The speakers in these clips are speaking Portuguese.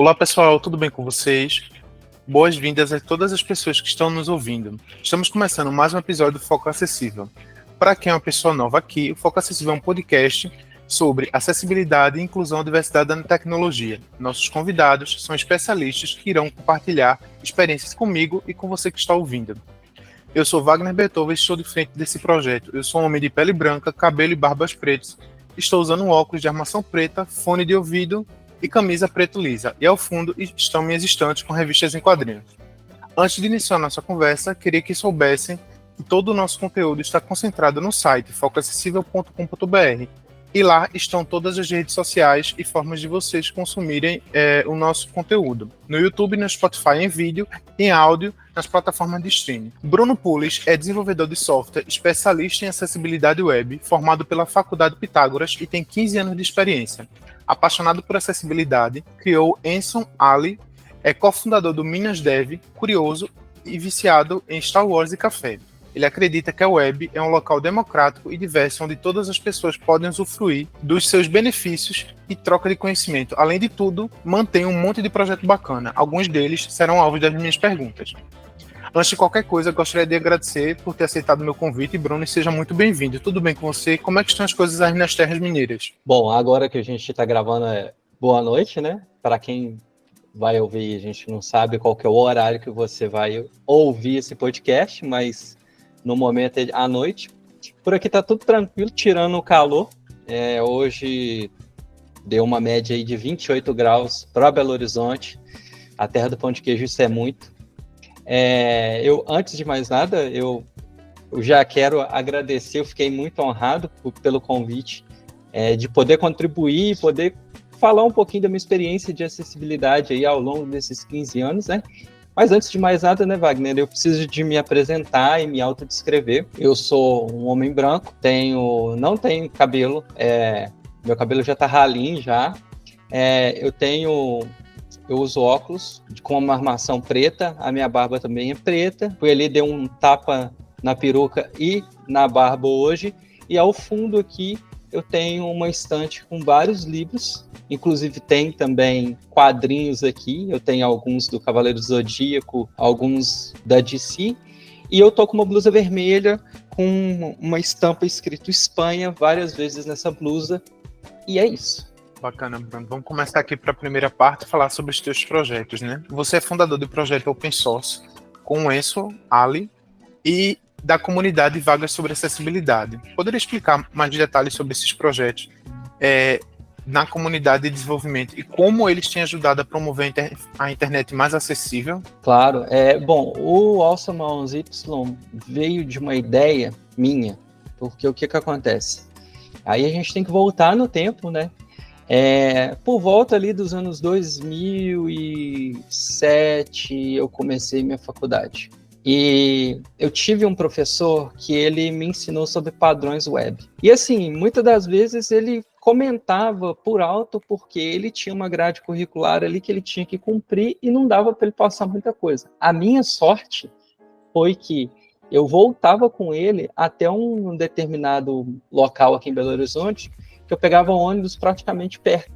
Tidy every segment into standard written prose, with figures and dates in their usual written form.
Olá pessoal, tudo bem com vocês? Boas-vindas a todas as pessoas que estão nos ouvindo. Estamos começando mais um episódio do Foco Acessível. Para quem é uma pessoa nova aqui, o Foco Acessível é um podcast sobre acessibilidade, inclusão e diversidade da tecnologia. Nossos convidados são especialistas que irão compartilhar experiências comigo e com você que está ouvindo. Eu sou Wagner Beethoven e estou de frente desse projeto. Eu sou um homem de pele branca, cabelo e barbas pretos. Estou usando um óculos de armação preta, fone de ouvido e camisa preto lisa. E ao fundo estão minhas estantes com revistas em quadrinhos. Antes de iniciar nossa conversa, queria que soubessem que todo o nosso conteúdo está concentrado no site focoacessível.com.br. E lá estão todas as redes sociais e formas de vocês consumirem o nosso conteúdo. No YouTube, no Spotify em vídeo, em áudio, nas plataformas de streaming. Bruno Pulis é desenvolvedor de software, especialista em acessibilidade web, formado pela Faculdade Pitágoras e tem 15 anos de experiência. Apaixonado por acessibilidade, criou Anson Ali, é cofundador do Minas Dev, curioso e viciado em Star Wars e café. Ele acredita que a web é um local democrático e diverso onde todas as pessoas podem usufruir dos seus benefícios e troca de conhecimento. Além de tudo, mantém um monte de projeto bacana. Alguns deles serão alvos das minhas perguntas. Antes de qualquer coisa, gostaria de agradecer por ter aceitado o meu convite. Bruno, seja muito bem-vindo. Tudo bem com você? Como é que estão as coisas aí nas terras mineiras? Bom, agora que a gente está gravando boa noite, né? Para quem vai ouvir, a gente não sabe qual que é o horário que você vai ouvir esse podcast, mas no momento é à noite. Por aqui tá tudo tranquilo, tirando o calor. Hoje deu uma média aí de 28 graus para Belo Horizonte. A terra do pão de queijo, isso é muito. Antes de mais nada, eu já quero agradecer, eu fiquei muito honrado pelo convite de poder contribuir e poder falar um pouquinho da minha experiência de acessibilidade aí ao longo desses 15 anos, né? Mas antes de mais nada, né, Wagner, eu preciso de me apresentar e me autodescrever. Eu sou um homem branco, não tenho cabelo, meu cabelo já tá ralinho já. Eu uso óculos com uma armação preta, a minha barba também é preta. Fui ali, dei um tapa na peruca e na barba hoje. E ao fundo aqui eu tenho uma estante com vários livros, inclusive tem também quadrinhos aqui, eu tenho alguns do Cavaleiro do Zodíaco, alguns da DC, e eu tô com uma blusa vermelha com uma estampa escrito Espanha várias vezes nessa blusa, e é isso. Bacana, Bruno. Vamos começar aqui para a primeira parte, falar sobre os teus projetos, né? Você é fundador do projeto Open Source com o Anson Ali e da comunidade Vagas sobre Acessibilidade. Poderia explicar mais detalhes sobre esses projetos na comunidade de desenvolvimento e como eles têm ajudado a promover a internet mais acessível? Claro. Bom, o Awesome Mouse Y veio de uma ideia minha, porque o que acontece? Aí a gente tem que voltar no tempo, né? Por volta ali dos anos 2007, eu comecei minha faculdade. E eu tive um professor que ele me ensinou sobre padrões web. E assim, muitas das vezes ele comentava por alto porque ele tinha uma grade curricular ali que ele tinha que cumprir e não dava para ele passar muita coisa. A minha sorte foi que eu voltava com ele até um determinado local aqui em Belo Horizonte, que eu pegava ônibus praticamente perto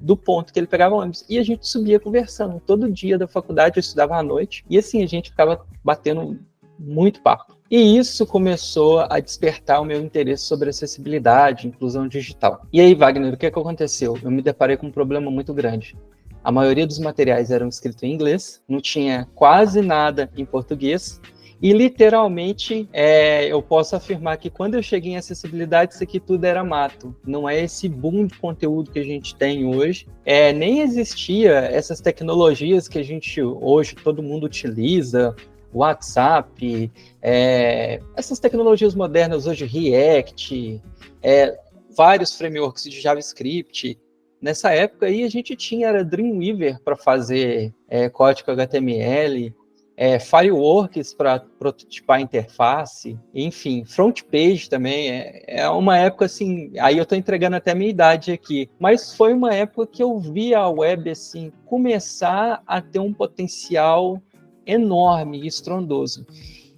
do ponto que ele pegava ônibus. E a gente subia conversando. Todo dia da faculdade eu estudava à noite. E assim, a gente ficava batendo muito papo. E isso começou a despertar o meu interesse sobre acessibilidade, inclusão digital. E aí, Wagner, o que aconteceu? Eu me deparei com um problema muito grande. A maioria dos materiais eram escritos em inglês, não tinha quase nada em português. E, literalmente, eu posso afirmar que quando eu cheguei em acessibilidade, isso aqui tudo era mato. Não é esse boom de conteúdo que a gente tem hoje. Nem existia essas tecnologias que a gente, hoje, todo mundo utiliza, WhatsApp, essas tecnologias modernas hoje, React, vários frameworks de JavaScript. Nessa época aí, a gente tinha Dreamweaver para fazer código HTML, Fireworks para prototipar a interface, enfim, front page também, é uma época assim, aí eu estou entregando até a minha idade aqui, mas foi uma época que eu vi a web assim, começar a ter um potencial enorme e estrondoso.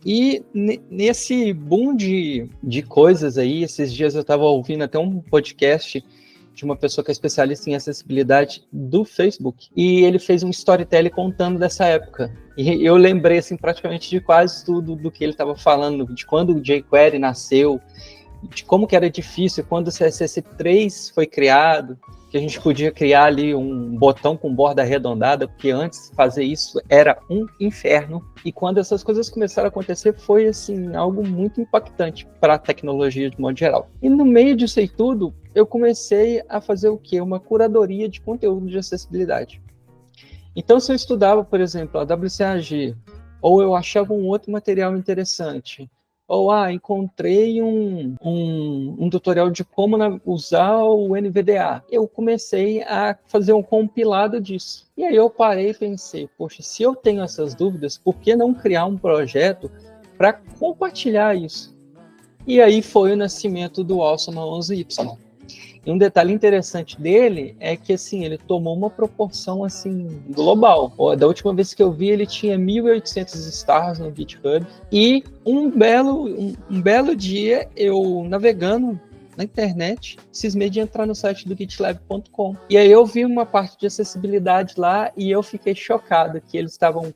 E nesse boom de coisas aí, esses dias eu estava ouvindo até um podcast de uma pessoa que é especialista em acessibilidade do Facebook, e ele fez um storytelling contando dessa época. E eu lembrei, assim, praticamente de quase tudo do que ele estava falando, de quando o jQuery nasceu, de como que era difícil, quando o CSS3 foi criado, que a gente podia criar ali um botão com borda arredondada, porque antes fazer isso era um inferno. E quando essas coisas começaram a acontecer, foi assim, algo muito impactante para a tecnologia de modo geral. E no meio disso aí tudo, eu comecei a fazer o quê? Uma curadoria de conteúdo de acessibilidade. Então, se eu estudava, por exemplo, a WCAG, ou eu achava um outro material interessante, ou encontrei um tutorial de como usar o NVDA. Eu comecei a fazer um compilado disso. E aí eu parei e pensei, poxa, se eu tenho essas dúvidas, por que não criar um projeto para compartilhar isso? E aí foi o nascimento do Awesome 11Y. E um detalhe interessante dele é que, assim, ele tomou uma proporção, assim, global. Da última vez que eu vi, ele tinha 1.800 stars no GitHub. E um belo dia, eu navegando na internet, cismei de entrar no site do gitlab.com. E aí eu vi uma parte de acessibilidade lá e eu fiquei chocado que eles estavam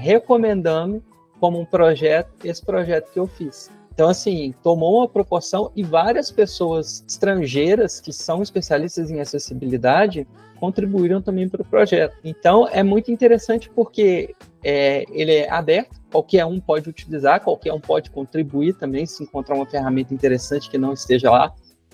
recomendando como um projeto, esse projeto que eu fiz. Então, assim, tomou uma proporção e várias pessoas estrangeiras que são especialistas em acessibilidade contribuíram também para o projeto. Então, é muito interessante porque ele é aberto, qualquer um pode utilizar, qualquer um pode contribuir também, se encontrar uma ferramenta interessante que não esteja lá.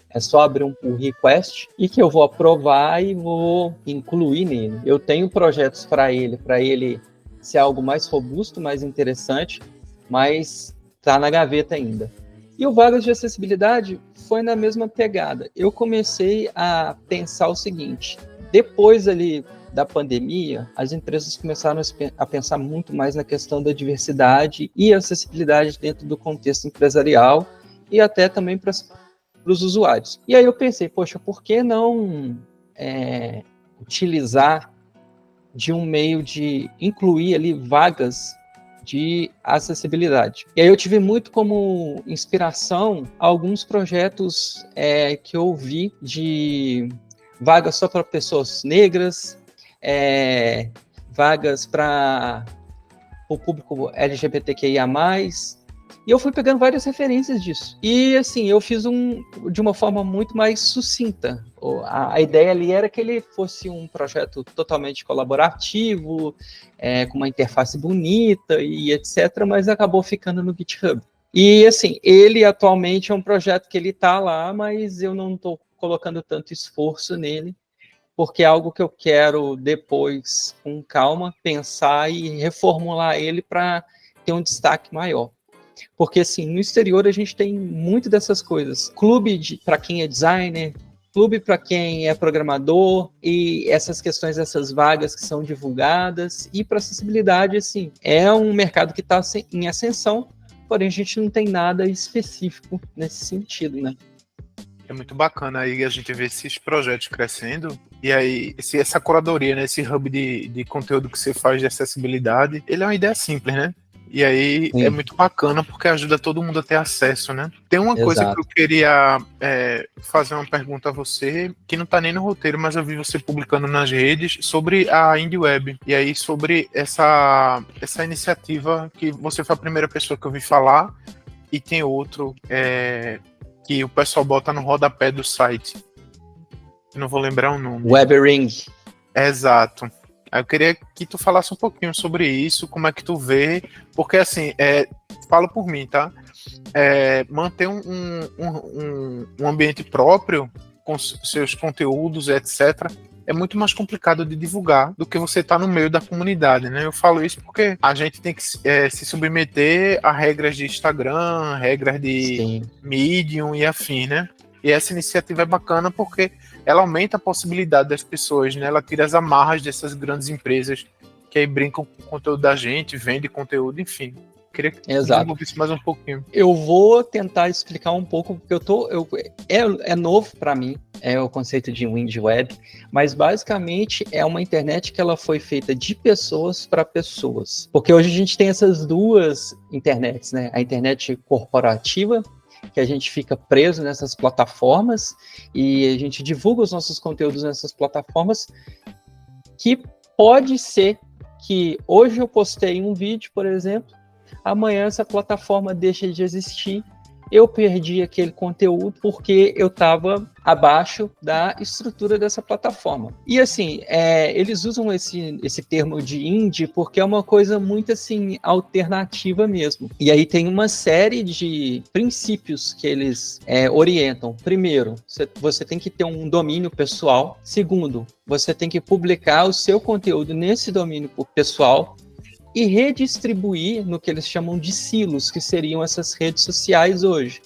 É só abrir um pull request e que eu vou aprovar e vou incluir nele. Eu tenho projetos para ele ser algo mais robusto, mais interessante, mas está na gaveta ainda. E o Vagas de Acessibilidade foi na mesma pegada. Eu comecei a pensar o seguinte, depois ali da pandemia, as empresas começaram a pensar muito mais na questão da diversidade e acessibilidade dentro do contexto empresarial e até também para os usuários. E aí eu pensei, poxa, por que não utilizar de um meio de incluir ali vagas de acessibilidade. E aí eu tive muito como inspiração alguns projetos que eu vi de vagas só para pessoas negras, vagas para o público LGBTQIA+, e eu fui pegando várias referências disso. E, assim, eu fiz de uma forma muito mais sucinta. A ideia ali era que ele fosse um projeto totalmente colaborativo, com uma interface bonita e etc., mas acabou ficando no GitHub. E, assim, ele atualmente é um projeto que ele está lá, mas eu não estou colocando tanto esforço nele, porque é algo que eu quero depois, com calma, pensar e reformular ele para ter um destaque maior. Porque, assim, no exterior a gente tem muito dessas coisas. Clube para quem é designer, clube para quem é programador, e essas questões, essas vagas que são divulgadas. E para acessibilidade, assim, é um mercado que está em ascensão, porém a gente não tem nada específico nesse sentido, né? É muito bacana aí a gente ver esses projetos crescendo. E aí, essa curadoria, né, esse hub de conteúdo que você faz de acessibilidade, ele é uma ideia simples, né? E aí é muito bacana porque ajuda todo mundo a ter acesso, né? Tem uma coisa que eu queria fazer uma pergunta a você, que não tá nem no roteiro, mas eu vi você publicando nas redes sobre a IndieWeb. E aí sobre essa iniciativa que você foi a primeira pessoa que eu vi falar, e tem outro que o pessoal bota no rodapé do site. Eu não vou lembrar o nome. WebRing. Exato. Eu queria que tu falasse um pouquinho sobre isso, como é que tu vê, porque assim, falo por mim, tá? Manter um ambiente próprio com seus conteúdos, etc., é muito mais complicado de divulgar do que você estar no meio da comunidade, né? Eu falo isso porque a gente tem que se submeter a regras de Instagram, regras de Medium e afim, né? E essa iniciativa é bacana porque ela aumenta a possibilidade das pessoas, né? Ela tira as amarras dessas grandes empresas que aí brincam com o conteúdo da gente, vendem conteúdo, enfim. Queria que você desenvolvesse mais um pouquinho. Eu vou tentar explicar um pouco, porque é novo para mim, o conceito de IndieWeb, mas basicamente é uma internet que ela foi feita de pessoas para pessoas. Porque hoje a gente tem essas duas internets, né? A internet corporativa que a gente fica preso nessas plataformas e a gente divulga os nossos conteúdos nessas plataformas, que pode ser que hoje eu postei um vídeo, por exemplo, amanhã essa plataforma deixa de existir, eu perdi aquele conteúdo porque eu estava abaixo da estrutura dessa plataforma. E assim, eles usam esse termo de indie porque é uma coisa muito assim alternativa mesmo. E aí tem uma série de princípios que eles orientam. Primeiro, você tem que ter um domínio pessoal. Segundo, você tem que publicar o seu conteúdo nesse domínio pessoal e redistribuir no que eles chamam de silos, que seriam essas redes sociais hoje.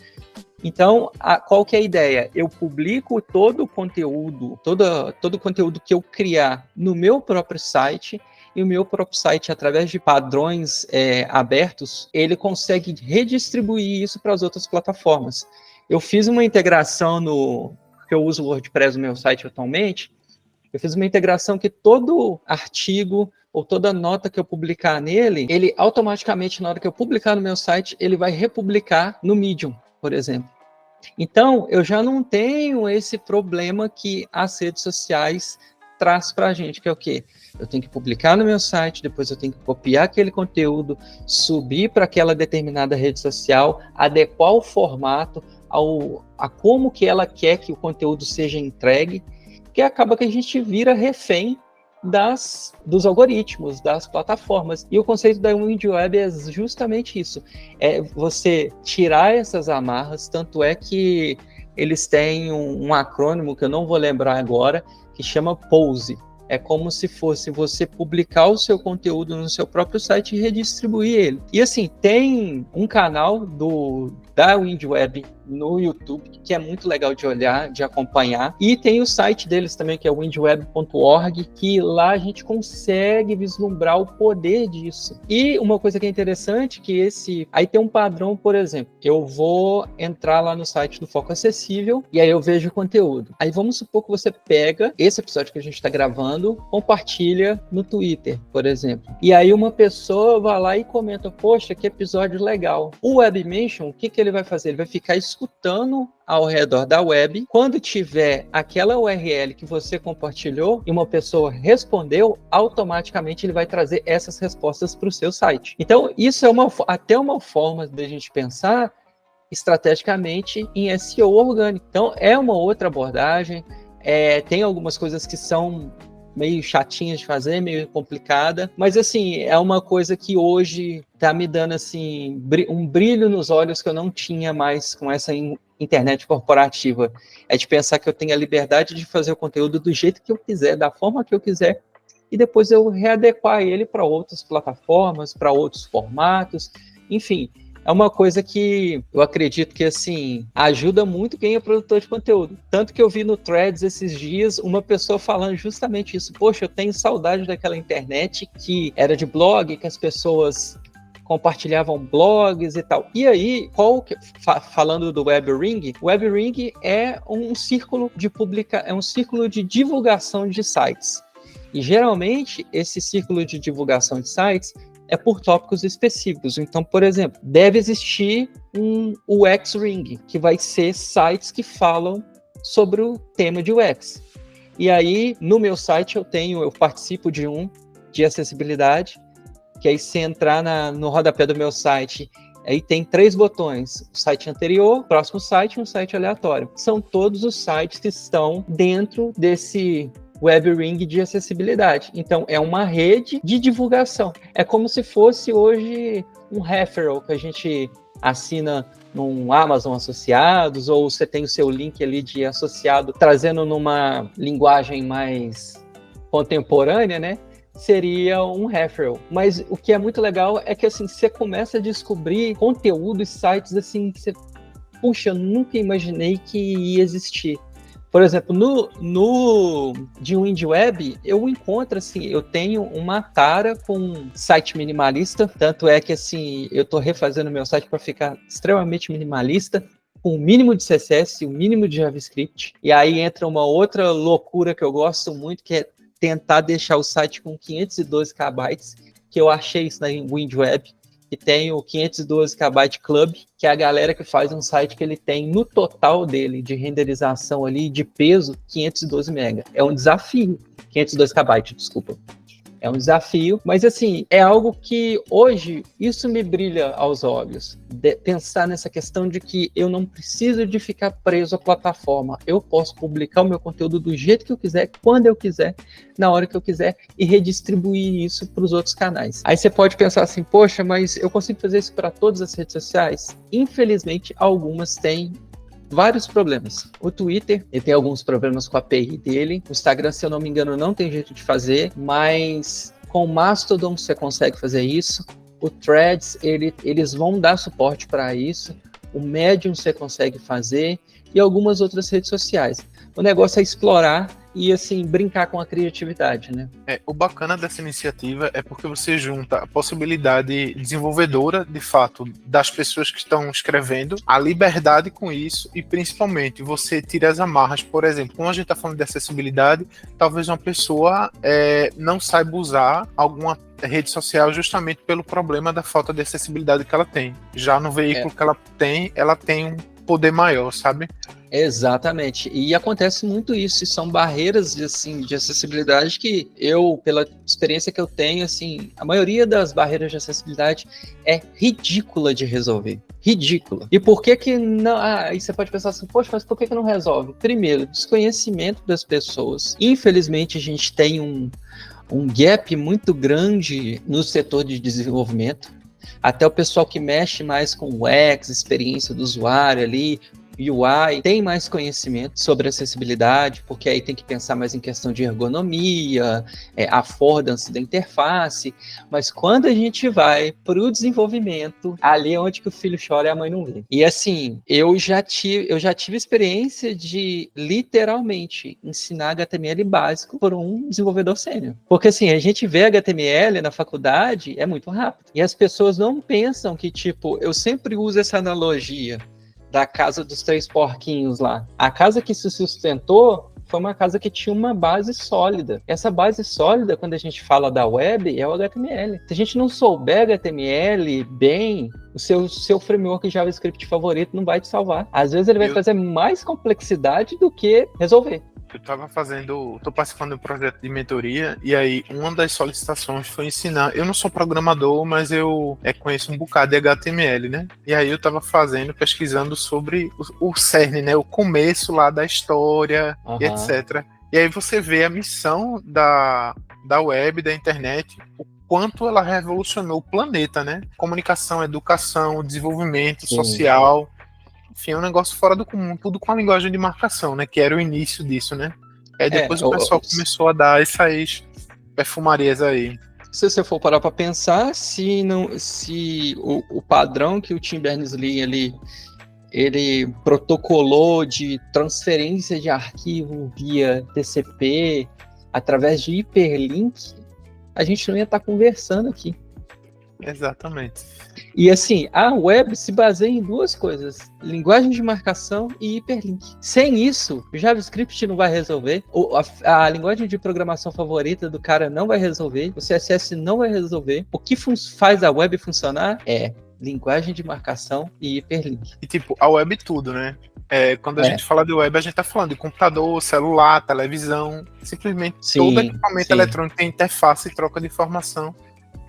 Então, qual que é a ideia? Eu publico todo o conteúdo, todo o conteúdo que eu criar no meu próprio site, e o meu próprio site, através de padrões abertos, ele consegue redistribuir isso para as outras plataformas. Eu fiz uma integração que eu uso o WordPress no meu site atualmente, eu fiz uma integração que todo artigo ou toda nota que eu publicar nele, ele automaticamente, na hora que eu publicar no meu site, ele vai republicar no Medium, por exemplo. Então, eu já não tenho esse problema que as redes sociais traz para a gente, que é o quê? Eu tenho que publicar no meu site, depois eu tenho que copiar aquele conteúdo, subir para aquela determinada rede social, adequar o formato a como que ela quer que o conteúdo seja entregue, que acaba que a gente vira refém dos algoritmos, das plataformas. E o conceito da WindWeb é justamente isso. É você tirar essas amarras, tanto é que eles têm um acrônimo que eu não vou lembrar agora, que chama POSE. É como se fosse você publicar o seu conteúdo no seu próprio site e redistribuir ele. E assim, tem um canal da WindWeb no YouTube, que é muito legal de olhar, de acompanhar. E tem o site deles também, que é windweb.org, que lá a gente consegue vislumbrar o poder disso. E uma coisa que é interessante, que aí tem um padrão, por exemplo, eu vou entrar lá no site do Foco Acessível, e aí eu vejo o conteúdo. Aí vamos supor que você pega esse episódio que a gente está gravando, compartilha no Twitter, por exemplo. E aí uma pessoa vai lá e comenta, poxa, que episódio legal. O Webmention, o que ele vai fazer? Ele vai ficar escutando ao redor da web. Quando tiver aquela URL que você compartilhou e uma pessoa respondeu, automaticamente ele vai trazer essas respostas para o seu site. Então, isso é até uma forma de a gente pensar estrategicamente em SEO orgânico. Então, é uma outra abordagem. Tem algumas coisas que são meio chatinhas de fazer, meio complicada, mas assim, é uma coisa que hoje tá me dando assim um brilho nos olhos que eu não tinha mais com essa internet corporativa. É de pensar que eu tenho a liberdade de fazer o conteúdo do jeito que eu quiser, da forma que eu quiser, e depois eu readequar ele para outras plataformas, para outros formatos, enfim. É uma coisa que eu acredito que, assim, ajuda muito quem é produtor de conteúdo. Tanto que eu vi no Threads esses dias uma pessoa falando justamente isso. Poxa, eu tenho saudade daquela internet que era de blog, que as pessoas compartilhavam blogs e tal. E aí, falando do WebRing, o WebRing é um círculo de divulgação de sites. E geralmente, esse círculo de divulgação de sites é por tópicos específicos. Então, por exemplo, deve existir um UX Ring, que vai ser sites que falam sobre o tema de UX. E aí, no meu site, eu participo de de acessibilidade, que aí se entrar no rodapé do meu site, aí tem 3 botões, o site anterior, próximo site e um site aleatório. São todos os sites que estão dentro desse WebRing de acessibilidade. Então, é uma rede de divulgação. É como se fosse hoje um referral que a gente assina num Amazon Associados, ou você tem o seu link ali de associado, trazendo numa linguagem mais contemporânea, né? Seria um referral. Mas o que é muito legal é que assim, você começa a descobrir conteúdos, sites assim, que você, puxa, eu nunca imaginei que ia existir. Por exemplo, de WindWeb, eu encontro, assim, eu tenho uma tara com site minimalista, tanto é que, assim, eu estou refazendo meu site para ficar extremamente minimalista, com o mínimo de CSS e o mínimo de JavaScript. E aí entra uma outra loucura que eu gosto muito, que é tentar deixar o site com 512 KB, que eu achei isso na WindWeb, e tem o 512 KB Club, que é a galera que faz um site que ele tem no total dele de renderização ali de peso 512 MB. É um desafio. 512 KB, desculpa. É um desafio, mas assim, é algo que hoje isso me brilha aos olhos. Pensar nessa questão de que eu não preciso de ficar preso à plataforma. Eu posso publicar o meu conteúdo do jeito que eu quiser, quando eu quiser, na hora que eu quiser e redistribuir isso para os outros canais. Aí você pode pensar assim, poxa, mas eu consigo fazer isso para todas as redes sociais? Infelizmente, algumas têm vários problemas. O Twitter, ele tem alguns problemas com a API dele. O Instagram, se eu não me engano, não tem jeito de fazer, mas com o Mastodon você consegue fazer isso. O Threads, eles vão dar suporte para isso. O Medium você consegue fazer e algumas outras redes sociais. O negócio é explorar e, assim, brincar com a criatividade, né? O bacana dessa iniciativa é porque você junta a possibilidade desenvolvedora, de fato, das pessoas que estão escrevendo, a liberdade com isso e, principalmente, você tira as amarras. Por exemplo, quando a gente está falando de acessibilidade, talvez uma pessoa não saiba usar alguma rede social justamente pelo problema da falta de acessibilidade que ela tem. Já no veículo que ela tem um poder maior, sabe? Exatamente, e acontece muito isso, e são barreiras assim, de acessibilidade que eu, pela experiência que eu tenho, assim, a maioria das barreiras de acessibilidade é ridícula de resolver, ridícula. E por que não, aí você pode pensar assim, poxa, mas por que não resolve? Primeiro, desconhecimento das pessoas. Infelizmente a gente tem um gap muito grande no setor de desenvolvimento, até o pessoal que mexe mais com o UX, experiência do usuário ali, UI, tem mais conhecimento sobre acessibilidade, porque aí tem que pensar mais em questão de ergonomia, affordance da interface, mas quando a gente vai para o desenvolvimento, ali é onde que o filho chora e a mãe não vê. E assim, eu já tive experiência de literalmente ensinar HTML básico por um desenvolvedor sênior. Porque assim, a gente vê HTML na faculdade, é muito rápido. E as pessoas não pensam que, tipo, eu sempre uso essa analogia da casa dos 3 porquinhos lá. A casa que se sustentou foi uma casa que tinha uma base sólida. Essa base sólida, quando a gente fala da web, é o HTML. Se a gente não souber HTML bem, o seu framework JavaScript favorito não vai te salvar. Às vezes ele vai trazer mais complexidade do que resolver. Tô participando de um projeto de mentoria, e aí uma das solicitações foi ensinar. Eu não sou programador, mas eu conheço um bocado de HTML, né? E aí eu tava pesquisando sobre o cerne, né? O começo lá da história, e etc. E aí você vê a missão da web, da internet, o quanto ela revolucionou o planeta, né? Comunicação, educação, desenvolvimento social. Enfim, é um negócio fora do comum, tudo com a linguagem de marcação, né? Que era o início disso, né? Aí depois o pessoal começou a dar essas perfumarias aí. Se você for parar para pensar, se o padrão que o Tim Berners-Lee ele protocolou de transferência de arquivo via TCP através de hiperlink, a gente não ia estar conversando aqui. Exatamente. E assim, a web se baseia em 2 coisas: linguagem de marcação e hiperlink. Sem isso, o JavaScript não vai resolver, a linguagem de programação favorita do cara não vai resolver, o CSS não vai resolver. O que faz a web funcionar é linguagem de marcação e hiperlink. E tipo, a web tudo, né? Quando a gente fala de web, a gente tá falando de computador, celular, televisão, simplesmente todo equipamento eletrônico tem interface e troca de informação.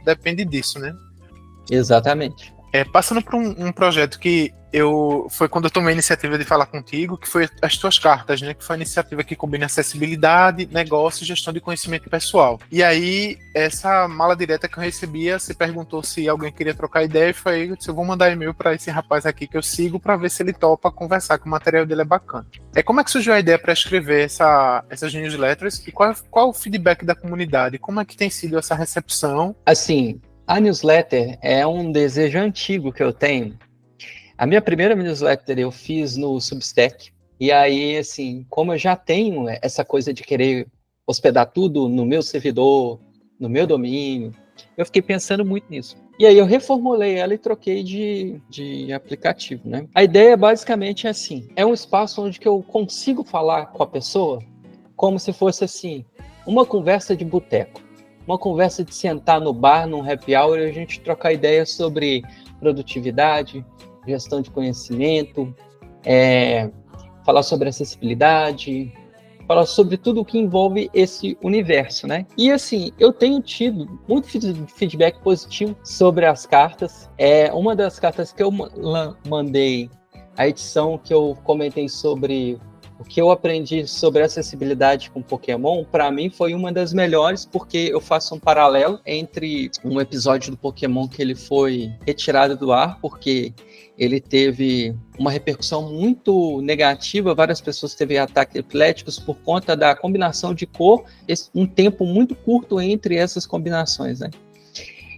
Depende disso, né? Exatamente. Passando por um projeto que foi quando eu tomei a iniciativa de falar contigo, que foi as tuas cartas, né? Que foi a iniciativa que combina acessibilidade, negócio e gestão de conhecimento pessoal. E aí, essa mala direta que eu recebia, se perguntou se alguém queria trocar ideia, e foi aí que eu disse, eu vou mandar e-mail para esse rapaz aqui que eu sigo para ver se ele topa conversar, que o material dele é bacana. Como é que surgiu a ideia para escrever essas newsletters e qual o feedback da comunidade? Como é que tem sido essa recepção? Assim, a newsletter é um desejo antigo que eu tenho. A minha primeira newsletter eu fiz no Substack. E aí, assim, como eu já tenho essa coisa de querer hospedar tudo no meu servidor, no meu domínio, eu fiquei pensando muito nisso. E aí eu reformulei ela e troquei de aplicativo, né? A ideia basicamente é assim, é um espaço onde que eu consigo falar com a pessoa como se fosse assim, uma conversa de boteco. uma conversa de sentar no bar, num happy hour, e a gente trocar ideias sobre produtividade, gestão de conhecimento, falar sobre acessibilidade, falar sobre tudo o que envolve esse universo, né? E assim, eu tenho tido muito feedback positivo sobre as cartas. Uma das cartas que eu mandei, a edição que eu comentei sobre o que eu aprendi sobre acessibilidade com Pokémon, para mim foi uma das melhores, porque eu faço um paralelo entre um episódio do Pokémon que ele foi retirado do ar, porque ele teve uma repercussão muito negativa, várias pessoas teve ataques epiléticos por conta da combinação de cor, um tempo muito curto entre essas combinações, né?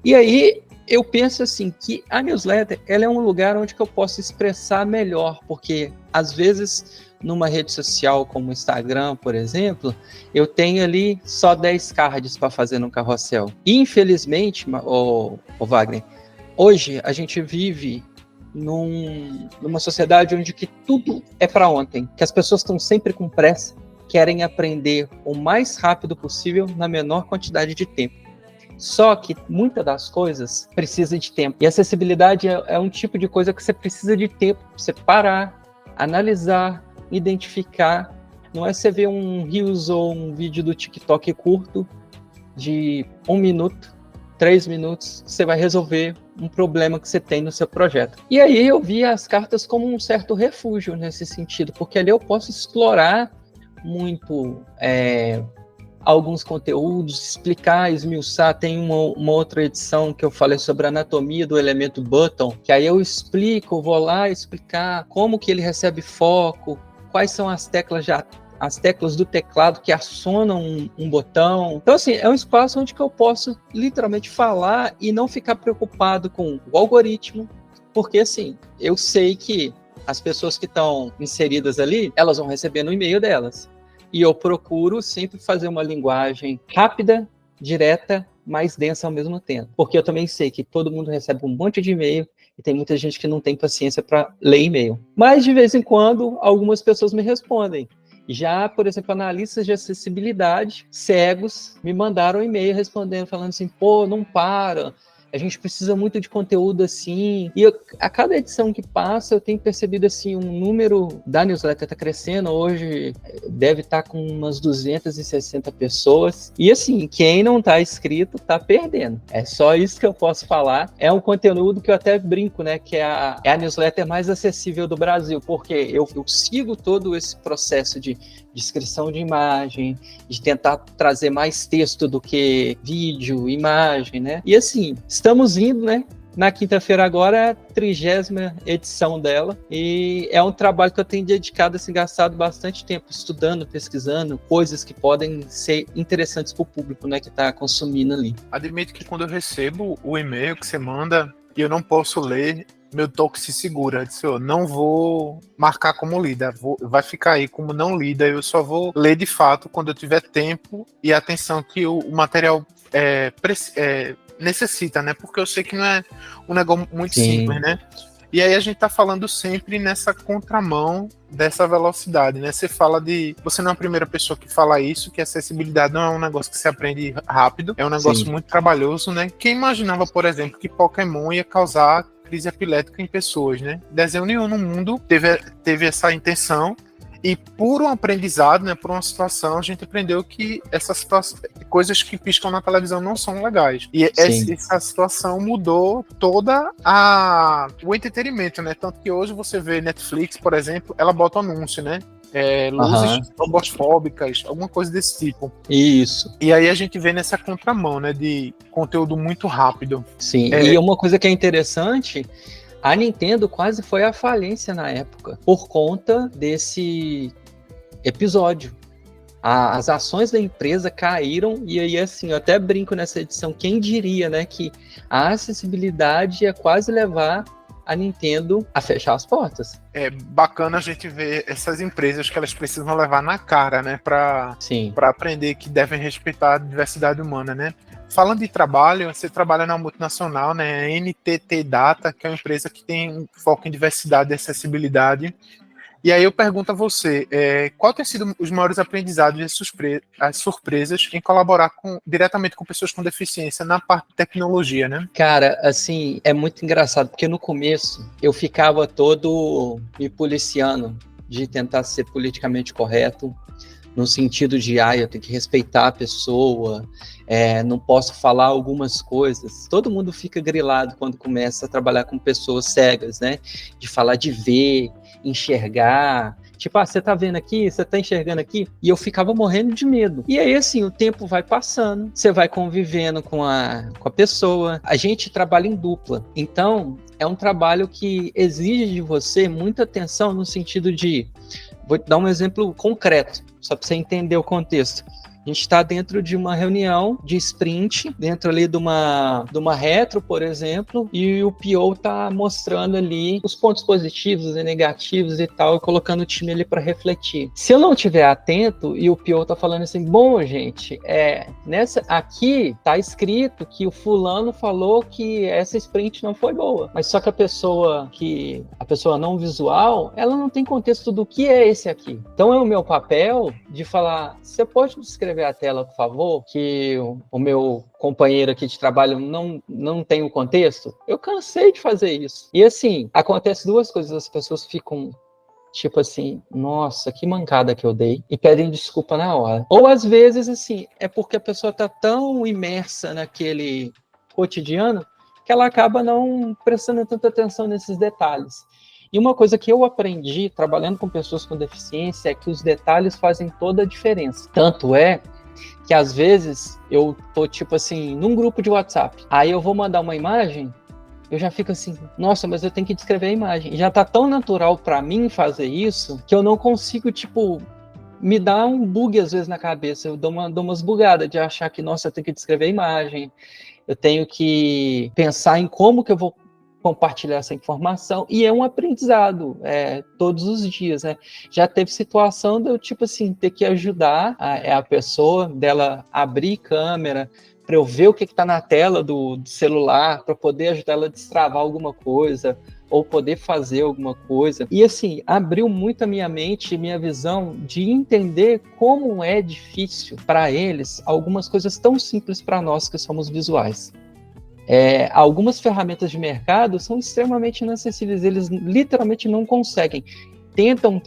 E aí eu penso assim, que a newsletter, ela é um lugar onde que eu posso expressar melhor, porque às vezes numa rede social como o Instagram, por exemplo, eu tenho ali só 10 cards para fazer no carrossel. E, infelizmente, o Wagner, hoje a gente vive numa sociedade onde que tudo é para ontem, que as pessoas estão sempre com pressa, querem aprender o mais rápido possível na menor quantidade de tempo. Só que muitas das coisas precisam de tempo. E acessibilidade é um tipo de coisa que você precisa de tempo para você parar, analisar, identificar. Não é você ver um Reels ou um vídeo do TikTok curto de 1 minuto, 3 minutos, você vai resolver um problema que você tem no seu projeto. E aí eu vi as cartas como um certo refúgio nesse sentido, porque ali eu posso explorar muito alguns conteúdos, explicar, esmiuçar. Tem uma outra edição que eu falei sobre a anatomia do elemento button, que aí eu explico, vou lá explicar como que ele recebe foco, quais são as teclas do teclado que acionam um botão. Então, assim, é um espaço onde que eu posso literalmente falar e não ficar preocupado com o algoritmo, porque, assim, eu sei que as pessoas que estão inseridas ali, elas vão receber no e-mail delas. E eu procuro sempre fazer uma linguagem rápida, direta, mais densa ao mesmo tempo. Porque eu também sei que todo mundo recebe um monte de e-mail e tem muita gente que não tem paciência para ler e-mail. Mas, de vez em quando, algumas pessoas me respondem. Já, por exemplo, analistas de acessibilidade cegos me mandaram um e-mail respondendo, falando assim, pô, não para, a gente precisa muito de conteúdo assim. E a cada edição que passa, eu tenho percebido assim, um número da newsletter está crescendo. Hoje deve estar com umas 260 pessoas. E assim, quem não está inscrito está perdendo. É só isso que eu posso falar. É um conteúdo que eu até brinco, né? Que é a newsletter mais acessível do Brasil, porque eu sigo todo esse processo de descrição de imagem, de tentar trazer mais texto do que vídeo, imagem, né? E assim, estamos indo, né? Na quinta-feira agora é a 30ª edição dela, e é um trabalho que eu tenho dedicado, assim, gastado bastante tempo estudando, pesquisando coisas que podem ser interessantes para o público, né, que está consumindo ali. Admito que quando eu recebo o e-mail que você manda e eu não posso ler, meu toque se segura. Disse, eu não vou marcar como lida, vai ficar aí como não lida, eu só vou ler de fato quando eu tiver tempo e atenção que o material necessita, né? Porque eu sei que não é um negócio muito simples, né? E aí a gente tá falando sempre nessa contramão dessa velocidade, né? Você não é a primeira pessoa que fala isso, que acessibilidade não é um negócio que se aprende rápido, é um negócio muito trabalhoso, né? Quem imaginava, por exemplo, que Pokémon ia causar crise epilética em pessoas, né? Desenho nenhum no mundo teve essa intenção. E por um aprendizado, né, por uma situação, a gente aprendeu que essas coisas que piscam na televisão não são legais. E essa situação mudou toda o entretenimento, né? Tanto que hoje você vê Netflix, por exemplo, ela bota anúncio, né? Luzes homofóbicas, alguma coisa desse tipo. Isso. E aí a gente vê nessa contramão, né, de conteúdo muito rápido. Sim, e uma coisa que é interessante, a Nintendo quase foi à falência na época, por conta desse episódio. As ações da empresa caíram, e aí, assim, eu até brinco nessa edição, quem diria, né, que a acessibilidade ia quase levar a Nintendo a fechar as portas. É bacana a gente ver essas empresas que elas precisam levar na cara, né, para aprender que devem respeitar a diversidade humana, né? Falando de trabalho, você trabalha na multinacional, né, NTT Data, que é uma empresa que tem foco em diversidade e acessibilidade. E aí eu pergunto a você, qual tem sido os maiores aprendizados e as surpresas em colaborar diretamente com pessoas com deficiência na parte de tecnologia, né? Cara, assim, é muito engraçado, porque no começo eu ficava todo me policiando de tentar ser politicamente correto, no sentido de, eu tenho que respeitar a pessoa, não posso falar algumas coisas. Todo mundo fica grilado quando começa a trabalhar com pessoas cegas, né? De falar de ver, enxergar. Tipo, você tá vendo aqui, você tá enxergando aqui? E eu ficava morrendo de medo. E aí, assim, o tempo vai passando, você vai convivendo com a pessoa. A gente trabalha em dupla. Então, é um trabalho que exige de você muita atenção no sentido de... Vou te dar um exemplo concreto, só para você entender o contexto. A gente está dentro de uma reunião de sprint, dentro ali de uma retro, por exemplo, e o PO está mostrando ali os pontos positivos e negativos e tal, e colocando o time ali para refletir. Se eu não estiver atento e o PO está falando assim, bom, gente, aqui está escrito que o fulano falou que essa sprint não foi boa, mas só que a pessoa não visual, ela não tem contexto do que é esse aqui. Então é o meu papel de falar, você pode descrever a tela, por favor, que o meu companheiro aqui de trabalho não tem o contexto? Eu cansei de fazer isso. E assim, acontece duas coisas, as pessoas ficam tipo assim, nossa, que mancada que eu dei, e pedem desculpa na hora. Ou às vezes, assim, é porque a pessoa tá tão imersa naquele cotidiano que ela acaba não prestando tanta atenção nesses detalhes. E uma coisa que eu aprendi trabalhando com pessoas com deficiência é que os detalhes fazem toda a diferença. Tanto é que às vezes eu tô tipo assim, num grupo de WhatsApp, aí eu vou mandar uma imagem, eu já fico assim, nossa, mas eu tenho que descrever a imagem. E já tá tão natural para mim fazer isso que eu não consigo, tipo, me dá um bug às vezes na cabeça. Eu dou umas bugadas de achar que, nossa, eu tenho que descrever a imagem, eu tenho que pensar em como que eu vou compartilhar essa informação, e é um aprendizado todos os dias, né? Já teve situação de eu, tipo assim, ter que ajudar a pessoa, dela abrir câmera, para eu ver o que está na tela do celular, para poder ajudar ela a destravar alguma coisa, ou poder fazer alguma coisa. E assim, abriu muito a minha mente e minha visão de entender como é difícil para eles algumas coisas tão simples para nós que somos visuais. Algumas ferramentas de mercado são extremamente inacessíveis, eles literalmente não conseguem. Tentam,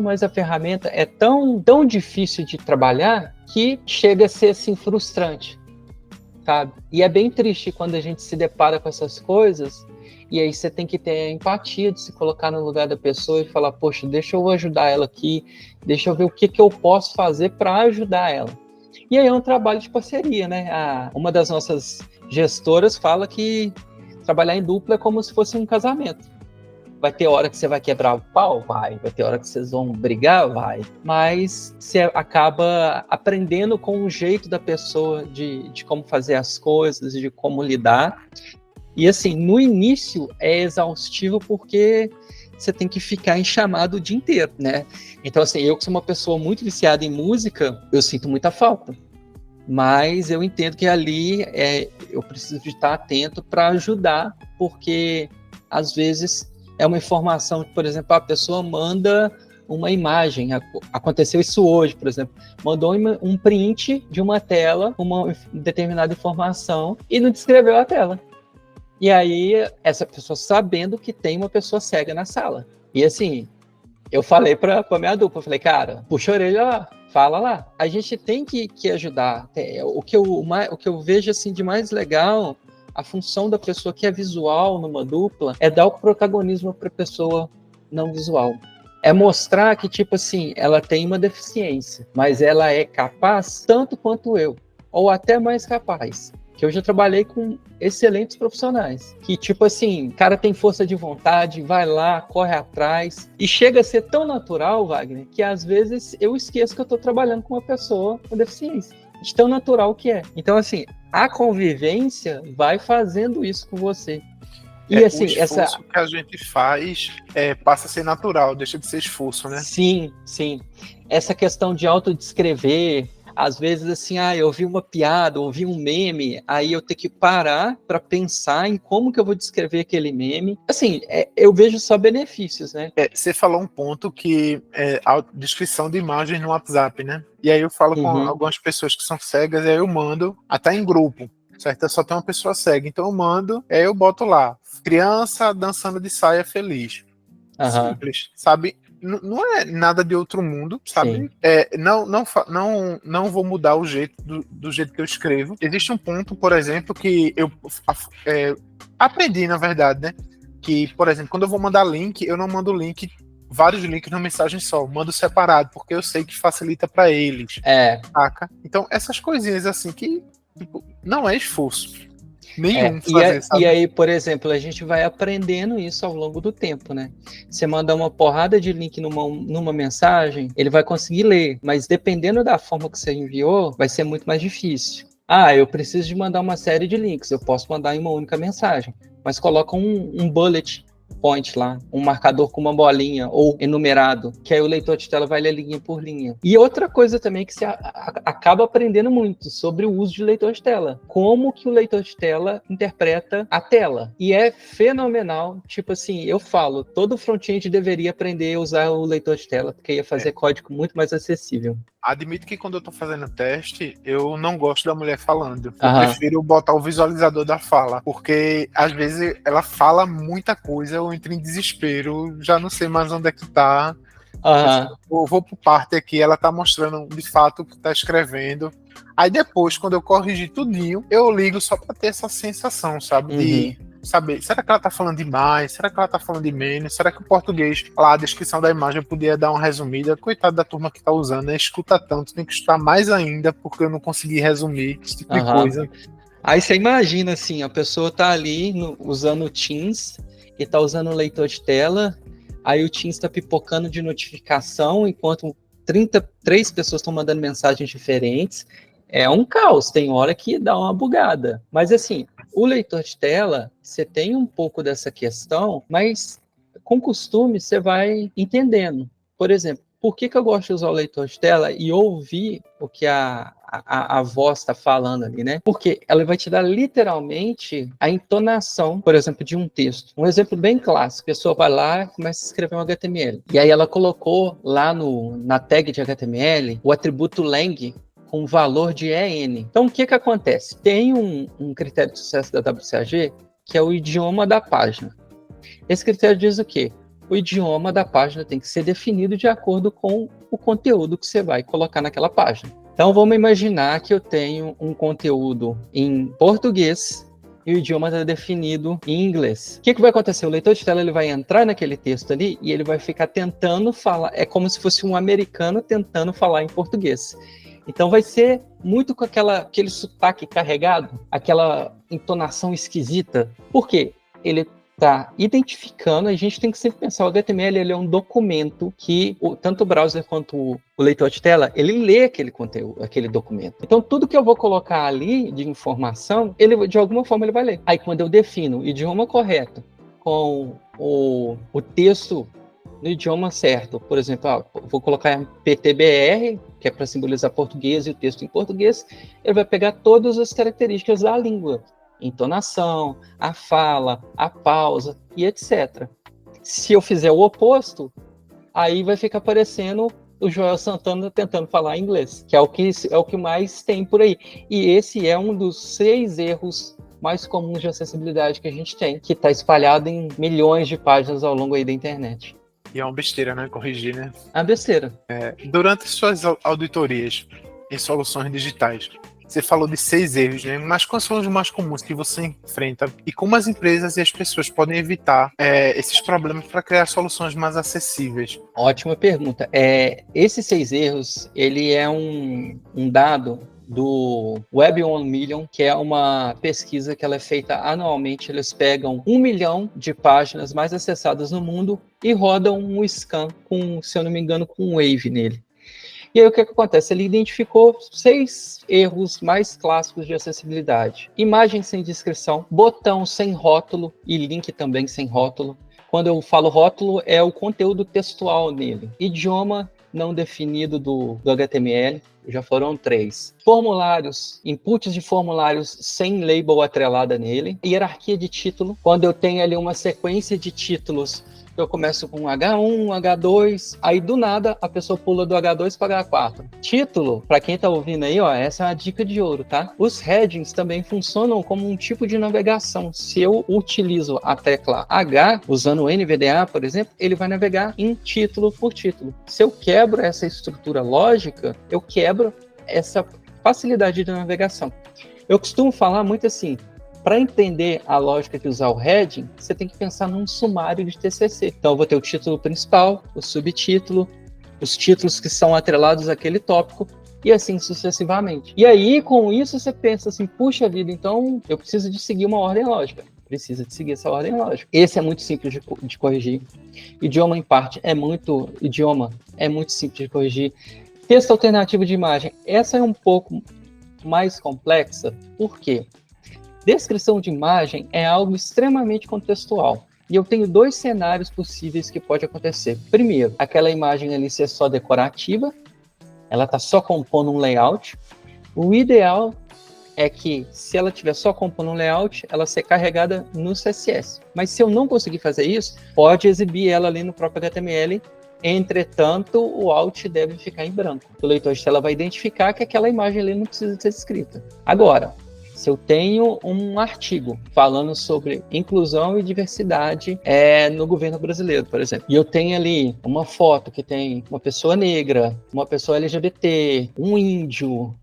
mas a ferramenta é tão difícil de trabalhar que chega a ser assim, frustrante, sabe? E é bem triste quando a gente se depara com essas coisas, e aí você tem que ter a empatia de se colocar no lugar da pessoa e falar, poxa, deixa eu ajudar ela aqui, deixa eu ver o que eu posso fazer para ajudar ela. E aí é um trabalho de parceria, né? Uma das nossas gestoras fala que trabalhar em dupla é como se fosse um casamento. Vai ter hora que você vai quebrar o pau? Vai ter hora que vocês vão brigar? Vai. Mas você acaba aprendendo com o jeito da pessoa de como fazer as coisas, de como lidar. E assim, no início é exaustivo porque você tem que ficar em chamado o dia inteiro, né? Então assim, eu que sou uma pessoa muito viciada em música, eu sinto muita falta. Mas eu entendo que ali eu preciso de estar atento para ajudar, porque às vezes é uma informação que, por exemplo, a pessoa manda uma imagem, aconteceu isso hoje, por exemplo, mandou um print de uma tela, uma determinada informação, e não descreveu a tela. E aí, essa pessoa sabendo que tem uma pessoa cega na sala. E assim, eu falei para a minha dupla, eu falei, cara, puxa a orelha lá, fala lá. A gente tem que ajudar. O que eu vejo assim, de mais legal, a função da pessoa que é visual numa dupla, é dar o protagonismo para a pessoa não visual. É mostrar que, tipo assim, ela tem uma deficiência, mas ela é capaz tanto quanto eu, ou até mais capaz. Que eu já trabalhei com excelentes profissionais, que tipo assim, o cara tem força de vontade, vai lá, corre atrás, e chega a ser tão natural, Wagner, que às vezes eu esqueço que eu estou trabalhando com uma pessoa com deficiência, de tão natural que é. Então assim, a convivência vai fazendo isso com você. E assim, o esforço que a gente faz passa a ser natural, deixa de ser esforço, né? Sim. Essa questão de autodescrever, Às vezes, assim, eu vi uma piada, ouvi um meme, aí eu tenho que parar para pensar em como que eu vou descrever aquele meme. Assim, eu vejo só benefícios, né? Você falou um ponto que é a descrição de imagens no WhatsApp, né? E aí eu falo com algumas pessoas que são cegas, e aí eu mando até em grupo, certo? Só tem uma pessoa cega, então eu mando, aí eu boto lá, criança dançando de saia feliz. Simples, sabe? Não é nada de outro mundo, sabe? Não vou mudar o jeito do jeito que eu escrevo. Existe um ponto, por exemplo, que eu aprendi, na verdade, né? Que, por exemplo, quando eu vou mandar link, eu não mando link, vários links numa mensagem só, eu mando separado, porque eu sei que facilita para eles. Saca? Então, essas coisinhas assim que tipo, não é esforço nenhum fazer, sabe? E aí, por exemplo, a gente vai aprendendo isso ao longo do tempo, né? Você manda uma porrada de link numa mensagem, ele vai conseguir ler, mas dependendo da forma que você enviou, vai ser muito mais difícil. Eu preciso de mandar uma série de links, eu posso mandar em uma única mensagem, mas coloca um bullet point lá, um marcador com uma bolinha ou enumerado, que aí o leitor de tela vai ler linha por linha. E outra coisa também que você acaba aprendendo muito sobre o uso de leitor de tela. Como que o leitor de tela interpreta a tela. E é fenomenal. Tipo assim, eu falo, todo front-end deveria aprender a usar o leitor de tela, porque ia fazer código muito mais acessível. Admito que quando eu tô fazendo teste, eu não gosto da mulher falando. Eu prefiro botar o visualizador da fala, porque às vezes ela fala muita coisa, eu entro em desespero, já não sei mais onde é que tá. Eu vou por parte aqui, ela tá mostrando de fato o que tá escrevendo. Aí depois, quando eu corrigir tudinho, eu ligo só pra ter essa sensação, sabe? De saber, será que ela tá falando demais? Será que ela tá falando de menos? Será que o português, lá a descrição da imagem, eu podia dar uma resumida? Coitado da turma que tá usando, né? Escuta tanto, tem que escutar mais ainda, porque eu não consegui resumir esse tipo de coisa. Aí você imagina, assim, a pessoa tá ali usando o Teams e tá usando o leitor de tela, aí o Teams tá pipocando de notificação, enquanto 33 pessoas estão mandando mensagens diferentes. É um caos, tem hora que dá uma bugada. Mas, assim, o leitor de tela, você tem um pouco dessa questão, mas com costume você vai entendendo. Por exemplo, por que eu gosto de usar o leitor de tela e ouvir o que a voz está falando ali, né? Porque ela vai te dar literalmente a entonação, por exemplo, de um texto. Um exemplo bem clássico, a pessoa vai lá e começa a escrever um HTML. E aí ela colocou lá na tag de HTML o atributo lang com valor de EN. Então, o que acontece? Tem um critério de sucesso da WCAG, que é o idioma da página. Esse critério diz o quê? O idioma da página tem que ser definido de acordo com o conteúdo que você vai colocar naquela página. Então, vamos imaginar que eu tenho um conteúdo em português e o idioma está definido em inglês. O que vai acontecer? O leitor de tela ele vai entrar naquele texto ali e ele vai ficar tentando falar. É como se fosse um americano tentando falar em português. Então vai ser muito com aquele sotaque carregado, aquela entonação esquisita. Por quê? Ele está identificando, a gente tem que sempre pensar, o HTML ele é um documento que tanto o browser quanto o leitor de tela, ele lê aquele conteúdo, aquele documento. Então tudo que eu vou colocar ali de informação, ele de alguma forma ele vai ler. Aí quando eu defino o idioma correto com o texto no idioma certo, por exemplo, vou colocar PTBR, que é para simbolizar português e o texto em português, ele vai pegar todas as características da língua, entonação, a fala, a pausa e etc. Se eu fizer o oposto, aí vai ficar parecendo o Joel Santana tentando falar inglês, que é o que mais tem por aí. E esse é um dos 6 erros mais comuns de acessibilidade que a gente tem, que está espalhado em milhões de páginas ao longo aí da internet. E é uma besteira, né? Corrigir, né? É uma besteira. Durante suas auditorias em soluções digitais, você falou de 6 erros, né? Mas quais são os mais comuns que você enfrenta? E como as empresas e as pessoas podem evitar esses problemas para criar soluções mais acessíveis? Ótima pergunta. Esses 6 erros, ele é um dado do Web 1 Million, que é uma pesquisa que ela é feita anualmente. Eles pegam 1 milhão de páginas mais acessadas no mundo e rodam um scan com, se eu não me engano, com um Wave nele. E aí o que acontece? Ele identificou 6 erros mais clássicos de acessibilidade. Imagem sem descrição, botão sem rótulo e link também sem rótulo. Quando eu falo rótulo, é o conteúdo textual nele. Idioma não definido do HTML. já foram 3. Formulários, inputs de formulários sem label atrelada nele. Hierarquia de título, quando eu tenho ali uma sequência de títulos, eu começo com H1, H2, aí do nada a pessoa pula do H2 para H4. Título, para quem tá ouvindo aí, ó, essa é uma dica de ouro, tá? Os headings também funcionam como um tipo de navegação. Se eu utilizo a tecla H, usando o NVDA, por exemplo, ele vai navegar em título por título. Se eu quebro essa estrutura lógica, eu quebro essa facilidade de navegação. Eu costumo falar muito assim, para entender a lógica de usar o heading, você tem que pensar num sumário de TCC. Então, eu vou ter o título principal, o subtítulo, os títulos que são atrelados àquele tópico, e assim sucessivamente. E aí, com isso, você pensa assim, puxa vida, então eu preciso de seguir uma ordem lógica. Precisa de seguir essa ordem lógica. Esse é muito simples de corrigir. Idioma em parte é muito simples de corrigir. Texto alternativo de imagem, essa é um pouco mais complexa. Por quê? Descrição de imagem é algo extremamente contextual. E eu tenho 2 cenários possíveis que pode acontecer. Primeiro, aquela imagem ali ser só decorativa, ela está só compondo um layout. O ideal é que, se ela estiver só compondo um layout, ela ser carregada no CSS. Mas se eu não conseguir fazer isso, pode exibir ela ali no próprio HTML. Entretanto, o alt deve ficar em branco. O leitor de tela vai identificar que aquela imagem ali não precisa ser escrita. Agora, se eu tenho um artigo falando sobre inclusão e diversidade no governo brasileiro, por exemplo, e eu tenho ali uma foto que tem uma pessoa negra, uma pessoa LGBT, um índio,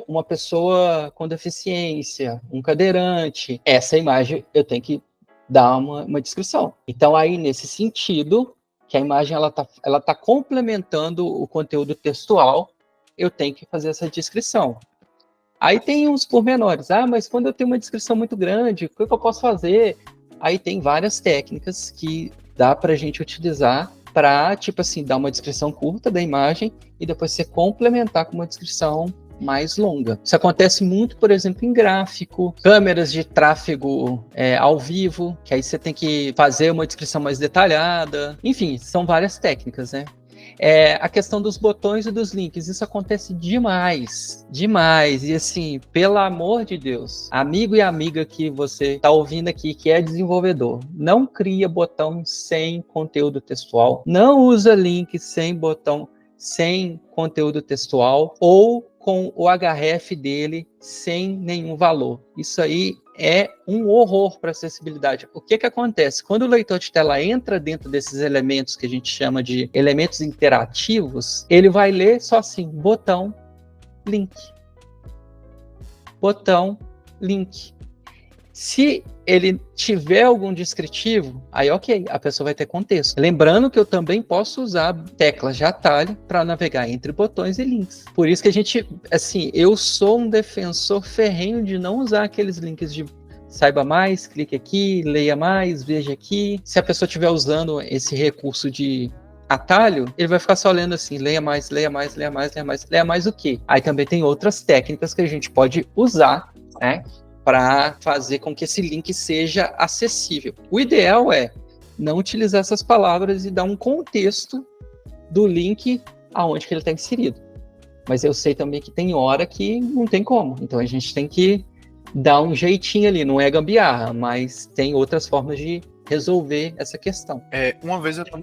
uma pessoa com deficiência, um cadeirante, essa imagem eu tenho que dar uma descrição. Então, aí, nesse sentido, que a imagem ela tá complementando o conteúdo textual, eu tenho que fazer essa descrição. Aí tem uns pormenores. Mas quando eu tenho uma descrição muito grande, o que eu posso fazer? Aí tem várias técnicas que dá para a gente utilizar para, tipo assim, dar uma descrição curta da imagem e depois você complementar com uma descrição mais longa. Isso acontece muito, por exemplo, em gráfico, câmeras de tráfego ao vivo, que aí você tem que fazer uma descrição mais detalhada. Enfim, são várias técnicas, né? A questão dos botões e dos links, isso acontece demais, e assim, pelo amor de Deus, amigo e amiga que você está ouvindo aqui, que é desenvolvedor, não cria botão sem conteúdo textual, não usa link sem botão, sem conteúdo textual, ou com o href dele sem nenhum valor. Isso aí é um horror para acessibilidade. O que acontece? Quando o leitor de tela entra dentro desses elementos que a gente chama de elementos interativos, ele vai ler só assim, botão, link. Botão, link. Se ele tiver algum descritivo, aí ok, a pessoa vai ter contexto. Lembrando que eu também posso usar teclas de atalho para navegar entre botões e links. Por isso que a gente, assim, eu sou um defensor ferrenho de não usar aqueles links de saiba mais, clique aqui, leia mais, veja aqui. Se a pessoa estiver usando esse recurso de atalho, ele vai ficar só lendo assim, leia mais, leia mais, leia mais, leia mais. Leia mais o quê? Aí também tem outras técnicas que a gente pode usar, né, para fazer com que esse link seja acessível. O ideal é não utilizar essas palavras e dar um contexto do link aonde que ele está inserido. Mas eu sei também que tem hora que não tem como. Então a gente tem que dar um jeitinho ali, não é gambiarra, mas tem outras formas de resolver essa questão. Uma vez eu estava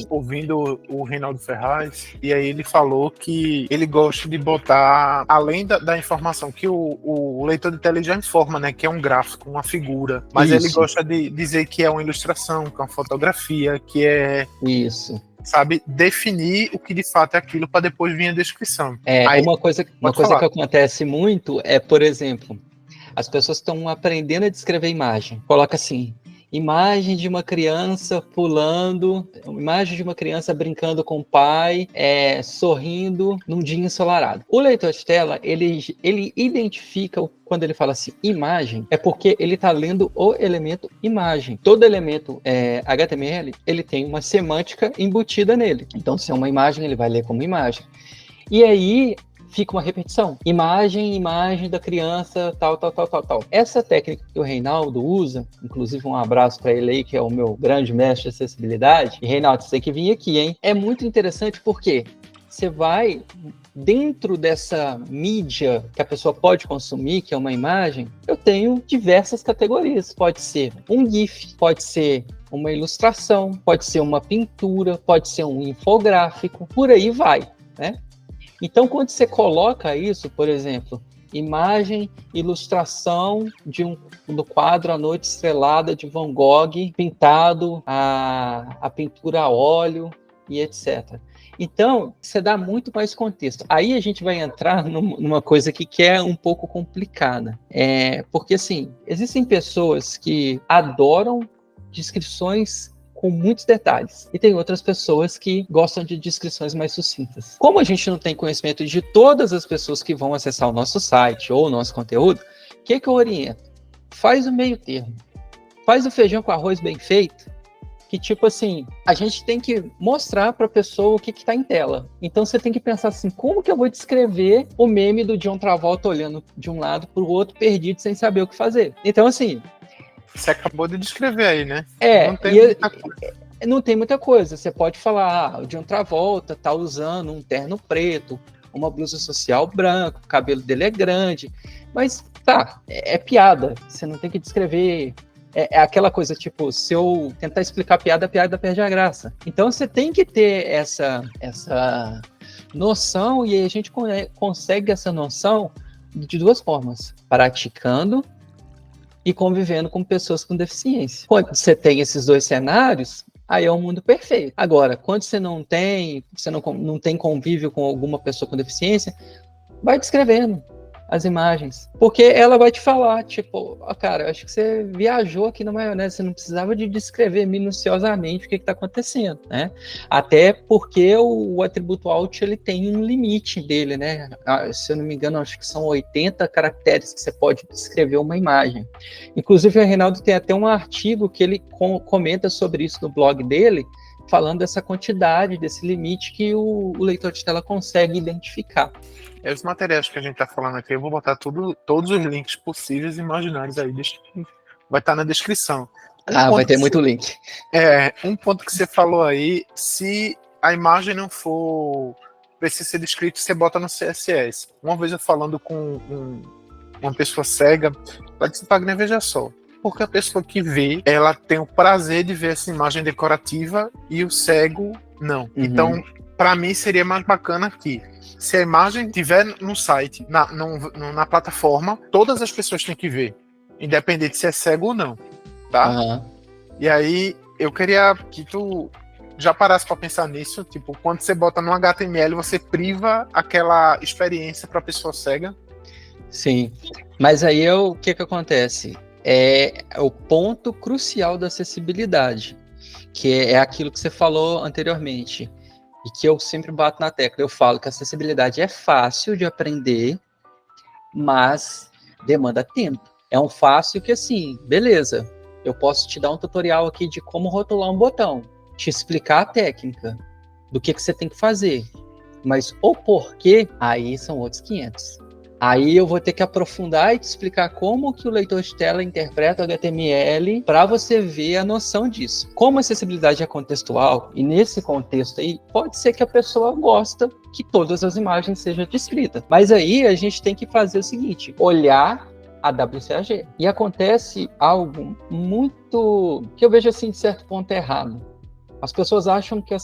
ouvindo o Reinaldo Ferraz, e aí ele falou que ele gosta de botar, além da informação que o leitor de tela já informa, né, que é um gráfico, uma figura, mas ele gosta de dizer que é uma ilustração, que é uma fotografia, que é... Isso. Sabe, definir o que de fato é aquilo para depois vir a descrição. Aí, uma coisa que acontece muito é, por exemplo, as pessoas estão aprendendo a descrever imagem. Coloca assim, imagem de uma criança pulando, imagem de uma criança brincando com o pai, sorrindo num dia ensolarado. O leitor de tela, ele identifica, quando ele fala assim, imagem, é porque ele está lendo o elemento imagem. Todo elemento HTML, ele tem uma semântica embutida nele. Então, se é uma imagem, ele vai ler como imagem. E aí fica uma repetição. Imagem da criança, tal. Essa técnica que o Reinaldo usa, inclusive um abraço para ele aí, que é o meu grande mestre de acessibilidade. E Reinaldo, você tem que vir aqui, hein? É muito interessante porque você vai dentro dessa mídia que a pessoa pode consumir, que é uma imagem, eu tenho diversas categorias. Pode ser um GIF, pode ser uma ilustração, pode ser uma pintura, pode ser um infográfico, por aí vai, né? Então, quando você coloca isso, por exemplo, imagem, ilustração do quadro A Noite Estrelada de Van Gogh, pintado a pintura a óleo e etc. Então, você dá muito mais contexto. Aí a gente vai entrar numa coisa aqui que é um pouco complicada. Porque, assim, existem pessoas que adoram descrições com muitos detalhes. E tem outras pessoas que gostam de descrições mais sucintas. Como a gente não tem conhecimento de todas as pessoas que vão acessar o nosso site ou o nosso conteúdo, o que eu oriento? Faz o meio termo. Faz o feijão com arroz bem feito, que tipo assim, a gente tem que mostrar para a pessoa o que está em tela. Então você tem que pensar assim, como que eu vou descrever o meme do John Travolta olhando de um lado para o outro, perdido, sem saber o que fazer. Então assim... Você acabou de descrever aí, né? Não tem muita coisa. Você pode falar, o John Travolta tá usando um terno preto, uma blusa social branca, o cabelo dele é grande, mas tá, é piada. Você não tem que descrever. É aquela coisa, tipo, se eu tentar explicar a piada perde a graça. Então você tem que ter essa noção, e a gente consegue essa noção de duas formas: praticando e convivendo com pessoas com deficiência. Quando você tem esses dois cenários, aí é um mundo perfeito. Agora, quando você não tem convívio com alguma pessoa com deficiência, vai descrevendo as imagens. Porque ela vai te falar, tipo, cara, acho que você viajou aqui na maionese, você não precisava de descrever minuciosamente o que está acontecendo, né? Até porque o atributo alt, ele tem um limite dele, né? Se eu não me engano, acho que são 80 caracteres que você pode descrever uma imagem. Inclusive, o Reinaldo tem até um artigo que ele comenta sobre isso no blog dele, falando dessa quantidade, desse limite que o leitor de tela consegue identificar. Os materiais que a gente está falando aqui, eu vou botar todos os links possíveis e imaginários aí. Vai estar na descrição. Vai ter muito link. Um ponto que você falou aí, se a imagem não for precisa ser descrito, você bota no CSS. Uma vez eu falando com uma pessoa cega, ela disse, Wagner, veja só, porque a pessoa que vê, ela tem o prazer de ver essa imagem decorativa e o cego não. Uhum. Então, para mim, seria mais bacana aqui. Se a imagem estiver no site, na plataforma, todas as pessoas têm que ver, independente se é cego ou não, tá? Uhum. E aí, eu queria que tu já parasse para pensar nisso, tipo, quando você bota no HTML, você priva aquela experiência para a pessoa cega? Sim, mas aí o que acontece? É o ponto crucial da acessibilidade, que é aquilo que você falou anteriormente, e que eu sempre bato na tecla. Eu falo que a acessibilidade é fácil de aprender, mas demanda tempo. É um fácil que, assim, beleza, eu posso te dar um tutorial aqui de como rotular um botão, te explicar a técnica, do que você tem que fazer, mas o porquê, aí são outros 500. Aí eu vou ter que aprofundar e te explicar como que o leitor de tela interpreta o HTML para você ver a noção disso. Como a acessibilidade é contextual, e nesse contexto aí, pode ser que a pessoa gosta que todas as imagens sejam descritas. Mas aí a gente tem que fazer o seguinte, olhar a WCAG. E acontece algo muito, que eu vejo assim de certo ponto errado. As pessoas acham que a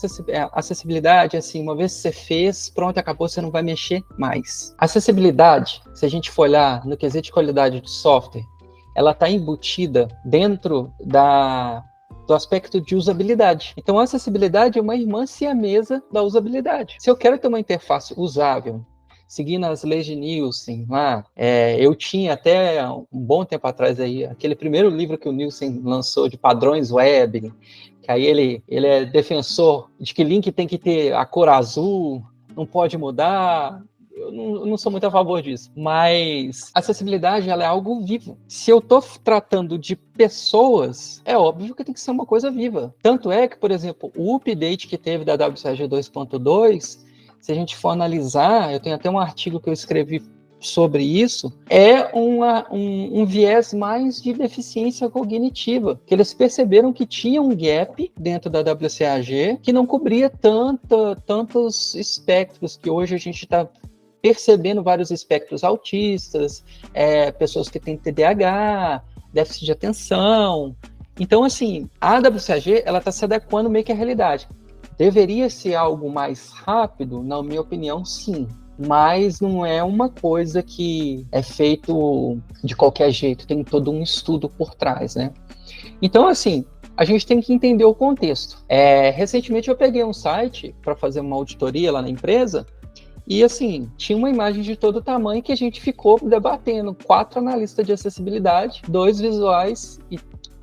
acessibilidade, assim, uma vez que você fez, pronto, acabou, você não vai mexer mais. A acessibilidade, se a gente for olhar no quesito de qualidade do software, ela está embutida dentro do aspecto de usabilidade. Então, a acessibilidade é uma irmã siamesa da usabilidade. Se eu quero ter uma interface usável, seguindo as leis de Nielsen lá, eu tinha até um bom tempo atrás aí, aquele primeiro livro que o Nielsen lançou de padrões web, que aí ele é defensor de que link tem que ter a cor azul, não pode mudar. Eu não sou muito a favor disso, mas a acessibilidade ela é algo vivo. Se eu estou tratando de pessoas, é óbvio que tem que ser uma coisa viva. Tanto é que, por exemplo, o update que teve da WCAG 2.2, se a gente for analisar, eu tenho até um artigo que eu escrevi sobre isso é um viés mais de deficiência cognitiva, que eles perceberam que tinha um gap dentro da WCAG que não cobria tantos espectros, que hoje a gente está percebendo vários espectros autistas, pessoas que têm TDAH, déficit de atenção. Então, assim, a WCAG ela está se adequando meio que à realidade. Deveria ser algo mais rápido? Na minha opinião, sim. Mas não é uma coisa que é feito de qualquer jeito, tem todo um estudo por trás, né? Então, assim, a gente tem que entender o contexto. Recentemente eu peguei um site para fazer uma auditoria lá na empresa e, assim, tinha uma imagem de todo tamanho que a gente ficou debatendo. 4 analistas de acessibilidade, 2 visuais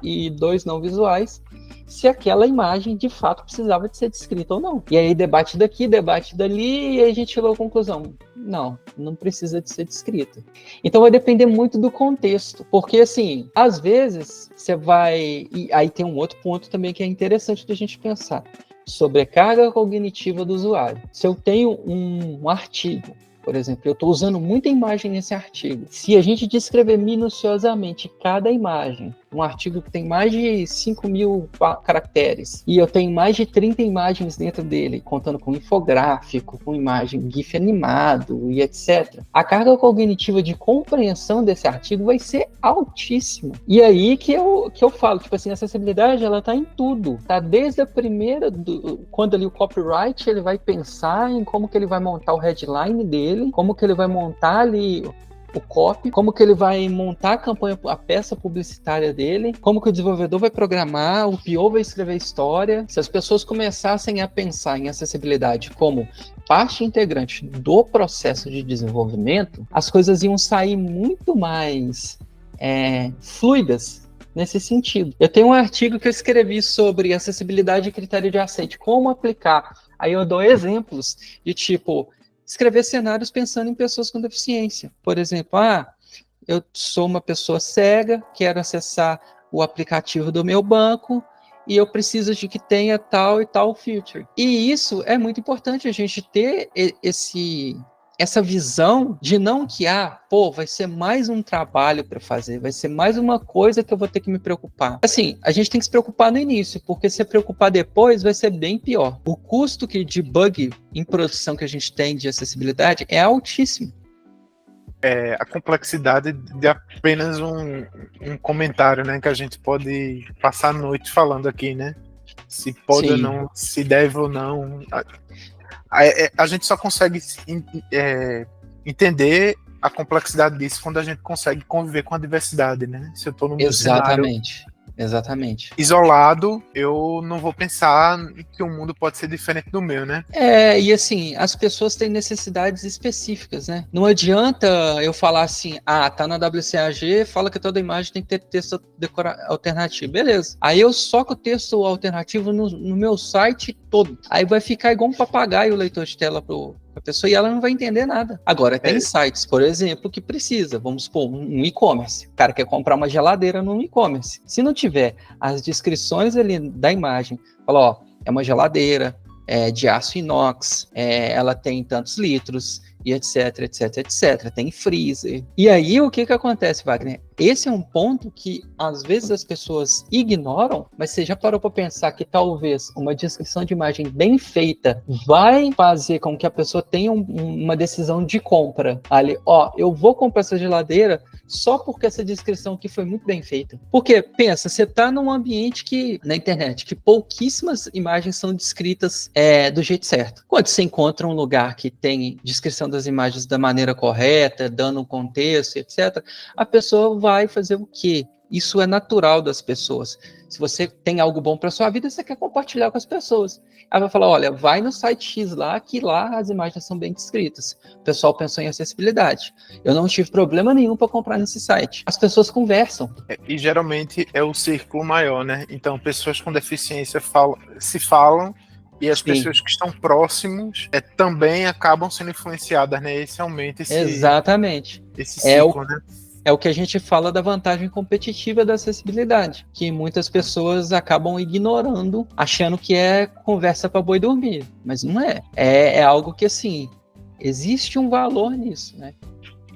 e 2 não visuais, se aquela imagem de fato precisava de ser descrita ou não. E aí debate daqui, debate dali, e aí a gente chegou à conclusão, não precisa de ser descrita. Então vai depender muito do contexto, porque assim, às vezes você vai... E aí tem um outro ponto também que é interessante da gente pensar, sobrecarga cognitiva do usuário. Se eu tenho um artigo, por exemplo, eu estou usando muita imagem nesse artigo. Se a gente descrever minuciosamente cada imagem, um artigo que tem mais de 5.000 caracteres, e eu tenho mais de 30 imagens dentro dele, contando com infográfico, com imagem GIF animado e etc., a carga cognitiva de compreensão desse artigo vai ser altíssima. E aí que eu falo, tipo assim, a acessibilidade, ela tá em tudo. Tá desde a primeira, quando ali o copyright, ele vai pensar em como que ele vai montar o headline dele, como que ele vai montar ali o copy, como que ele vai montar a campanha, a peça publicitária dele, como que o desenvolvedor vai programar, o PO vai escrever a história. Se as pessoas começassem a pensar em acessibilidade como parte integrante do processo de desenvolvimento, as coisas iam sair muito mais fluidas nesse sentido. Eu tenho um artigo que eu escrevi sobre acessibilidade e critério de aceite, como aplicar. Aí eu dou exemplos de tipo, escrever cenários pensando em pessoas com deficiência. Por exemplo, eu sou uma pessoa cega, quero acessar o aplicativo do meu banco e eu preciso de que tenha tal e tal feature. E isso é muito importante, a gente ter essa visão de não que, vai ser mais um trabalho para fazer, vai ser mais uma coisa que eu vou ter que me preocupar. Assim, a gente tem que se preocupar no início, porque se preocupar depois vai ser bem pior. O custo de bug em produção que a gente tem de acessibilidade é altíssimo. A complexidade de apenas um comentário, né, que a gente pode passar a noite falando aqui, né? Se pode ou não, se deve ou não. A gente só consegue entender a complexidade disso quando a gente consegue conviver com a diversidade, né? Se eu estou no meu cenário Exatamente. isolado, eu não vou pensar que o mundo pode ser diferente do meu, né? E assim, as pessoas têm necessidades específicas, né? Não adianta eu falar assim, tá na WCAG, fala que toda imagem tem que ter texto alternativo. Beleza. Aí eu soco o texto alternativo no meu site todo. Aí vai ficar igual um papagaio o leitor de tela a pessoa e ela não vai entender nada. Agora, tem sites, por exemplo, que precisa, vamos supor, um e-commerce. O cara quer comprar uma geladeira no e-commerce. Se não tiver as descrições ali da imagem, fala, é uma geladeira, de aço inox, ela tem tantos litros, e etc, etc, etc. Tem freezer. E aí, o que acontece, Wagner? Esse é um ponto que, às vezes, as pessoas ignoram, mas você já parou para pensar que talvez uma descrição de imagem bem feita vai fazer com que a pessoa tenha uma decisão de compra. Ali, eu vou comprar essa geladeira só porque essa descrição aqui foi muito bem feita. Porque, pensa, você está num ambiente na internet, que pouquíssimas imagens são descritas do jeito certo. Quando você encontra um lugar que tem descrição das imagens da maneira correta, dando um contexto, etc., a pessoa vai fazer o quê? Isso é natural das pessoas. Se você tem algo bom para sua vida, você quer compartilhar com as pessoas. Ela vai falar, olha, vai no site X lá, que lá as imagens são bem descritas. O pessoal pensou em acessibilidade. Eu não tive problema nenhum para comprar nesse site. As pessoas conversam. E geralmente é o círculo maior, né? Então, pessoas com deficiência se falam, e as pessoas que estão próximos também acabam sendo influenciadas, né? Esse aumenta Exatamente. Esse ciclo, né? É o que a gente fala da vantagem competitiva da acessibilidade, que muitas pessoas acabam ignorando, achando que é conversa para boi dormir, mas não é. É algo que, assim, existe um valor nisso, né?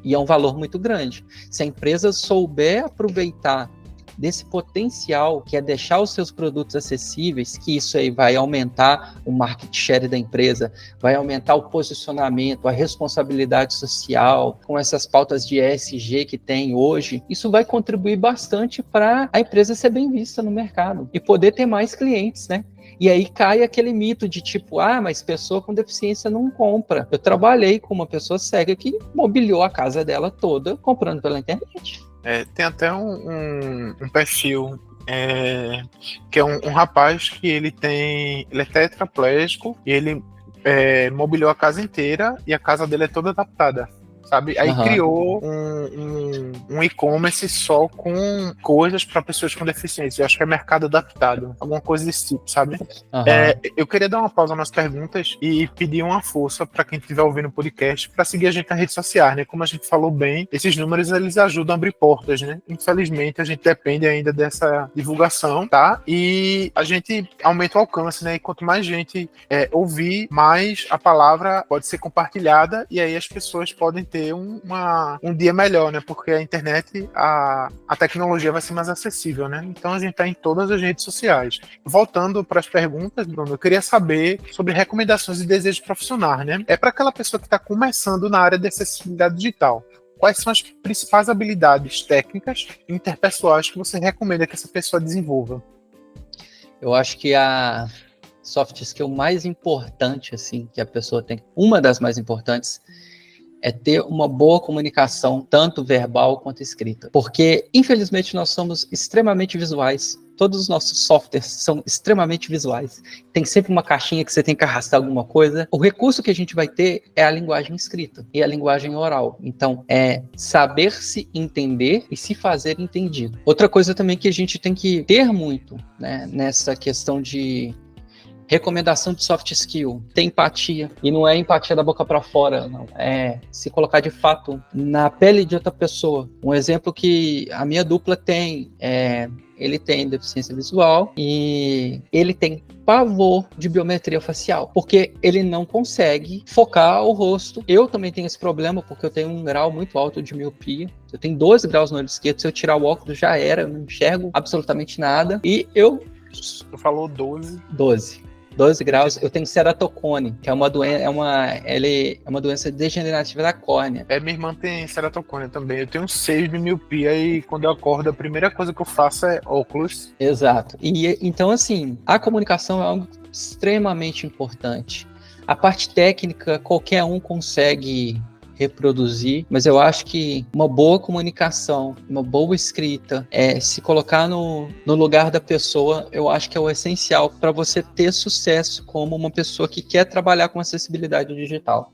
E é um valor muito grande. Se a empresa souber aproveitar desse potencial, que é deixar os seus produtos acessíveis, que isso aí vai aumentar o market share da empresa, vai aumentar o posicionamento, a responsabilidade social, com essas pautas de ESG que tem hoje, isso vai contribuir bastante para a empresa ser bem vista no mercado e poder ter mais clientes, né? E aí cai aquele mito de tipo, mas pessoa com deficiência não compra. Eu trabalhei com uma pessoa cega que mobiliou a casa dela toda comprando pela internet. Tem até um perfil que é um rapaz que ele é tetraplégico e ele mobiliou a casa inteira e a casa dele é toda adaptada, sabe? Aí criou um e-commerce só com coisas para pessoas com deficiência. Eu acho que é mercado adaptado, alguma coisa desse tipo, sabe? Eu queria dar uma pausa nas perguntas e pedir uma força para quem estiver ouvindo o podcast para seguir a gente nas redes sociais, né? Como a gente falou bem, esses números eles ajudam a abrir portas, né? Infelizmente a gente depende ainda dessa divulgação, tá? E a gente aumenta o alcance, né? E quanto mais gente ouvir, mais a palavra pode ser compartilhada e aí as pessoas podem ter um dia melhor, né? Porque a internet, a tecnologia vai ser mais acessível, né? Então a gente está em todas as redes sociais. Voltando para as perguntas, Bruno, eu queria saber sobre recomendações e desejos profissionais, né? Para aquela pessoa que está começando na área de acessibilidade digital. Quais são as principais habilidades técnicas e interpessoais que você recomenda que essa pessoa desenvolva? Eu acho que a soft skill mais importante, assim, que a pessoa tem, uma das mais importantes, é ter uma boa comunicação, tanto verbal quanto escrita. Porque, infelizmente, nós somos extremamente visuais. Todos os nossos softwares são extremamente visuais. Tem sempre uma caixinha que você tem que arrastar alguma coisa. O recurso que a gente vai ter é a linguagem escrita e a linguagem oral. Então, é saber se entender e se fazer entendido. Outra coisa também que a gente tem que ter muito, né, nessa questão de recomendação de soft skill, ter empatia. E não é empatia da boca para fora, não. É se colocar de fato na pele de outra pessoa. Um exemplo que a minha dupla tem ele tem deficiência visual e ele tem pavor de biometria facial, porque ele não consegue focar o rosto. Eu também tenho esse problema, porque eu tenho um grau muito alto de miopia. Eu tenho 12 graus no olho esquerdo, se eu tirar o óculos já era, eu não enxergo absolutamente nada. E Tu falou 12? 12 graus, eu tenho ceratocone, que é uma doença degenerativa da córnea. Minha irmã tem ceratocone também. Eu tenho 6 de miopia e quando eu acordo, a primeira coisa que eu faço é óculos. Exato. E então, assim, a comunicação é algo extremamente importante. A parte técnica, qualquer um consegue reproduzir, mas eu acho que uma boa comunicação, uma boa escrita, se colocar no lugar da pessoa, eu acho que é o essencial para você ter sucesso como uma pessoa que quer trabalhar com acessibilidade digital.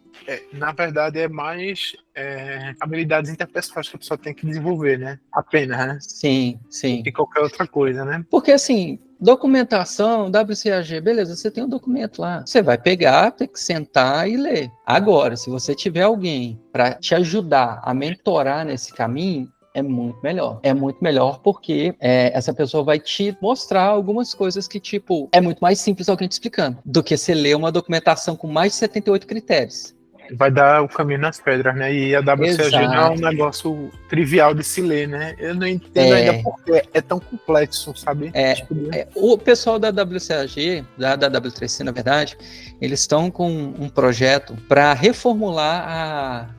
Na verdade, é mais habilidades interpessoais que a pessoa tem que desenvolver, né? Apenas, né? Sim. E qualquer outra coisa, né? Porque, assim, documentação, WCAG, beleza, você tem um documento lá. Você vai pegar, tem que sentar e ler. Agora, se você tiver alguém para te ajudar a mentorar nesse caminho, é muito melhor. É muito melhor porque essa pessoa vai te mostrar algumas coisas que, tipo, é muito mais simples alguém te explicando do que você ler uma documentação com mais de 78 critérios. Vai dar o caminho nas pedras, né? E a WCAG não é um negócio trivial de se ler, né? Eu não entendo ainda porque é tão complexo, sabe? O pessoal da WCAG, da W3C, na verdade, eles estão com um projeto para reformular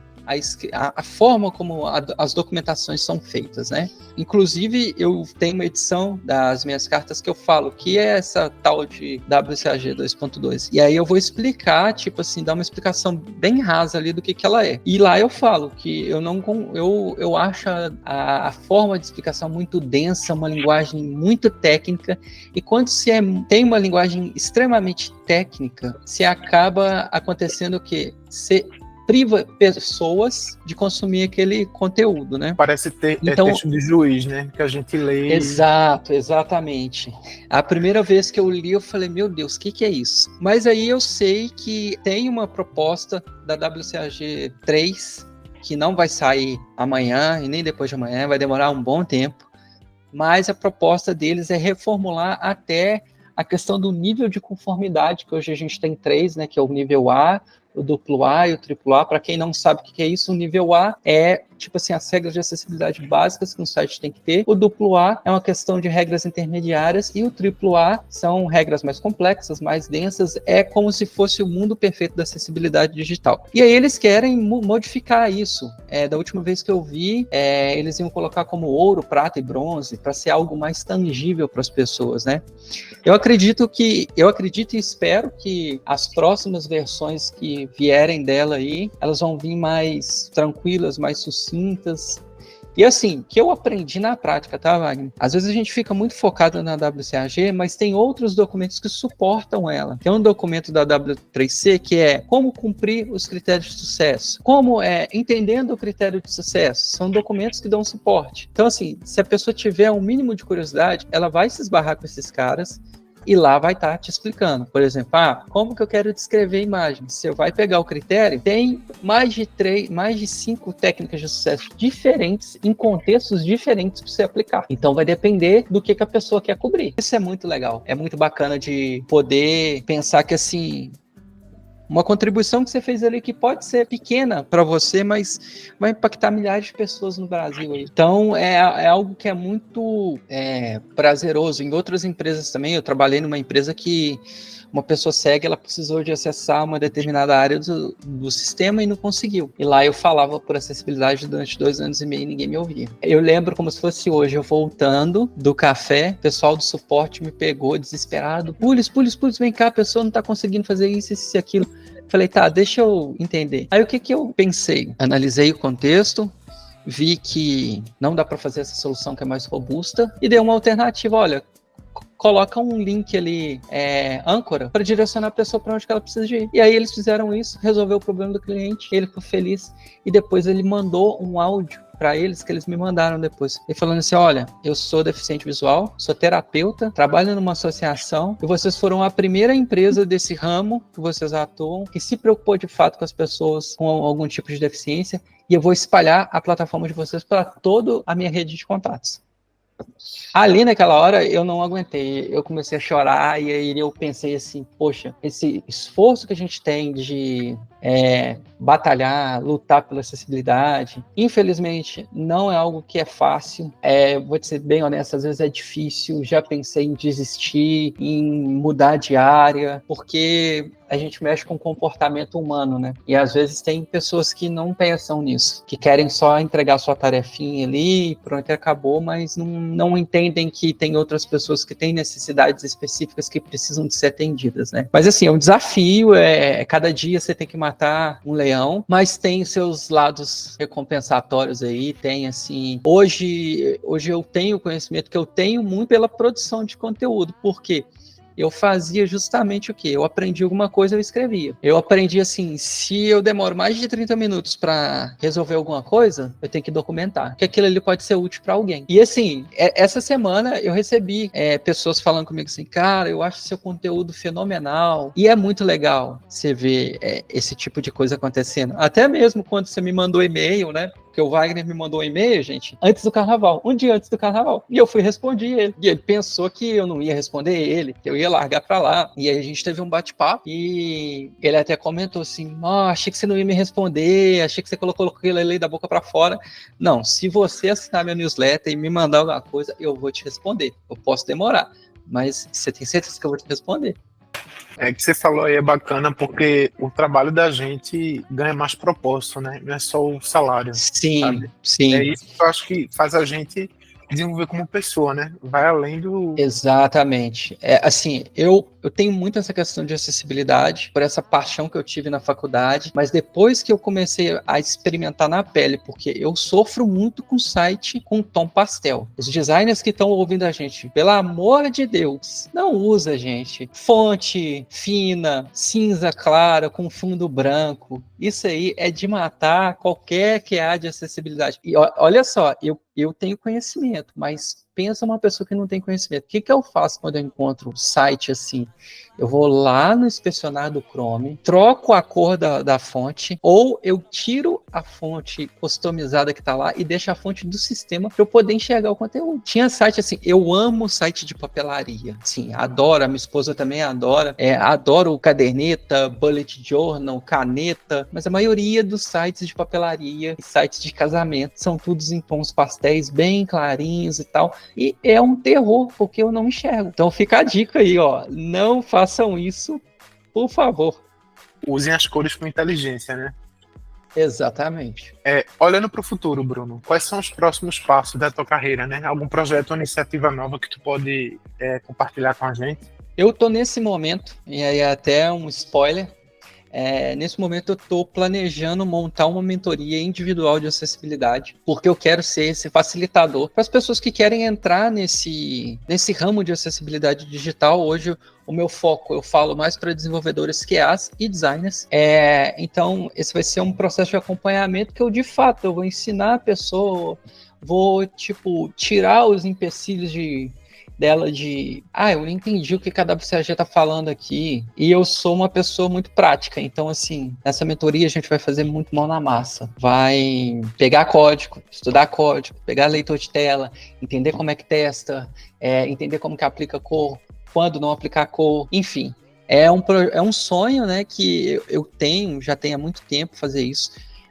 a forma como as documentações são feitas, né? Inclusive, eu tenho uma edição das minhas cartas que eu falo que é essa tal de WCAG 2.2. E aí eu vou explicar, tipo assim, dar uma explicação bem rasa ali do que ela é. E lá eu falo que eu acho a forma de explicação muito densa, uma linguagem muito técnica, e quando se tem uma linguagem extremamente técnica, se acaba acontecendo o quê? Priva pessoas de consumir aquele conteúdo, né? Parece texto de juiz, né? Que a gente lê. Exatamente. A primeira vez que eu li, eu falei, meu Deus, o que é isso? Mas aí eu sei que tem uma proposta da WCAG 3, que não vai sair amanhã e nem depois de amanhã, vai demorar um bom tempo, mas a proposta deles é reformular até a questão do nível de conformidade, que hoje a gente tem 3, né? Que é o nível A, o AA e o AAA. Para quem não sabe o que é isso, o nível A é, tipo assim, as regras de acessibilidade básicas que um site tem que ter. O AA é uma questão de regras intermediárias e o AAA são regras mais complexas, mais densas. É como se fosse o mundo perfeito da acessibilidade digital. E aí eles querem modificar isso. Da última vez que eu vi, eles iam colocar como ouro, prata e bronze para ser algo mais tangível para as pessoas, né? Eu acredito e espero que as próximas versões que vierem dela aí, elas vão vir mais tranquilas, mais sucintas. E assim, que eu aprendi na prática, tá, Wagner? Às vezes a gente fica muito focado na WCAG, mas tem outros documentos que suportam ela. Tem um documento da W3C que é como cumprir os critérios de sucesso. Entendendo o critério de sucesso. São documentos que dão suporte. Então, assim, se a pessoa tiver um mínimo de curiosidade, ela vai se esbarrar com esses caras e lá vai estar te explicando. Por exemplo, como que eu quero descrever a imagem? Você vai pegar o critério, tem mais de 5 técnicas de sucesso diferentes, em contextos diferentes para você aplicar. Então vai depender do que a pessoa quer cobrir. Isso é muito legal. É muito bacana de poder pensar que, assim, uma contribuição que você fez ali que pode ser pequena para você, mas vai impactar milhares de pessoas no Brasil. Então, é algo que é muito prazeroso. Em outras empresas também, eu trabalhei numa empresa que uma pessoa cega, ela precisou de acessar uma determinada área do sistema e não conseguiu. E lá eu falava por acessibilidade durante 2 anos e meio e ninguém me ouvia. Eu lembro como se fosse hoje, eu voltando do café, o pessoal do suporte me pegou desesperado. Pulis, vem cá, a pessoa não tá conseguindo fazer isso e aquilo. Falei, tá, deixa eu entender. Aí o que eu pensei? Analisei o contexto, vi que não dá para fazer essa solução que é mais robusta e dei uma alternativa. Olha, coloca um link ali, âncora, para direcionar a pessoa para onde que ela precisa ir. E aí eles fizeram isso, resolveu o problema do cliente, ele ficou feliz e depois ele mandou um áudio para eles que eles me mandaram depois. E falando assim, olha, eu sou deficiente visual, sou terapeuta, trabalho numa associação e vocês foram a primeira empresa desse ramo que vocês atuam, que se preocupou de fato com as pessoas com algum tipo de deficiência e eu vou espalhar a plataforma de vocês para toda a minha rede de contatos. Ali naquela hora eu não aguentei, eu comecei a chorar e aí eu pensei assim, poxa, esse esforço que a gente tem de batalhar, lutar pela acessibilidade, infelizmente não é algo que é fácil, vou te ser bem honesto, às vezes é difícil, já pensei em desistir, em mudar de área, porque a gente mexe com o comportamento humano, né? E às vezes tem pessoas que não pensam nisso, que querem só entregar sua tarefinha ali, pronto, acabou, mas não entendem que tem outras pessoas que têm necessidades específicas que precisam de ser atendidas, né? Mas assim, é um desafio, cada dia você tem que matar um leão, mas tem seus lados recompensatórios aí, tem assim, hoje eu tenho conhecimento que eu tenho muito pela produção de conteúdo, porque eu fazia justamente o quê? Eu aprendi alguma coisa, eu escrevia. Eu aprendi assim, se eu demoro mais de 30 minutos para resolver alguma coisa, eu tenho que documentar, que aquilo ali pode ser útil para alguém. E assim, essa semana eu recebi pessoas falando comigo assim, cara, eu acho seu conteúdo fenomenal. E é muito legal você ver esse tipo de coisa acontecendo. Até mesmo quando você me mandou e-mail, né? Porque o Wagner me mandou um e-mail, gente, antes do carnaval, um dia antes do carnaval. E eu respondi ele. E ele pensou que eu não ia responder ele, que eu ia largar pra lá. E aí a gente teve um bate-papo e ele até comentou assim, achei que você não ia me responder, achei que você colocou aquilo ali da boca pra fora. Não, se você assinar minha newsletter e me mandar alguma coisa, eu vou te responder. Eu posso demorar, mas você tem certeza que eu vou te responder. Que você falou aí é bacana porque o trabalho da gente ganha mais propósito, né? Não é só o salário. Sim, sabe? sim. É isso que eu acho que faz a gente desenvolver como pessoa, né? Vai além do... Exatamente. Assim, eu tenho muito essa questão de acessibilidade, por essa paixão que eu tive na faculdade, mas depois que eu comecei a experimentar na pele, porque eu sofro muito com site com tom pastel. Os designers que estão ouvindo a gente, pelo amor de Deus, não usa, gente, fonte fina, cinza clara, com fundo branco. Isso aí é de matar qualquer QA de acessibilidade. E olha só, eu tenho conhecimento, mas pensa uma pessoa que não tem conhecimento. O que eu faço quando eu encontro um site assim? Eu vou lá no inspecionar do Chrome, troco a cor da fonte, ou eu tiro a fonte customizada que tá lá e deixo a fonte do sistema para eu poder enxergar o conteúdo. Tinha site assim, eu amo site de papelaria. Sim, adoro, a minha esposa também adora. Adoro caderneta, bullet journal, caneta, mas a maioria dos sites de papelaria e sites de casamento são todos em tons pastéis bem clarinhos e tal. E é um terror, porque eu não enxergo. Então fica a dica aí, ó. Não façam isso, por favor. Usem as cores com inteligência, né? Exatamente. Olhando para o futuro, Bruno, quais são os próximos passos da tua carreira, né? Algum projeto ou iniciativa nova que tu pode compartilhar com a gente? Eu tô nesse momento, e aí até um spoiler, nesse momento eu estou planejando montar uma mentoria individual de acessibilidade, porque eu quero ser esse facilitador para as pessoas que querem entrar nesse ramo de acessibilidade digital. Hoje o meu foco, eu falo mais para desenvolvedores QAs e designers. Então esse vai ser um processo de acompanhamento que eu vou ensinar a pessoa, vou tirar os empecilhos dela eu não entendi o que a WCAG tá falando aqui, e eu sou uma pessoa muito prática, então assim, nessa mentoria a gente vai fazer muito mão na massa, vai pegar código, estudar código, pegar leitor de tela, entender como é que testa, entender como que aplica cor, quando não aplicar cor, enfim, é um sonho, né, que eu já tenho há muito tempo fazer isso.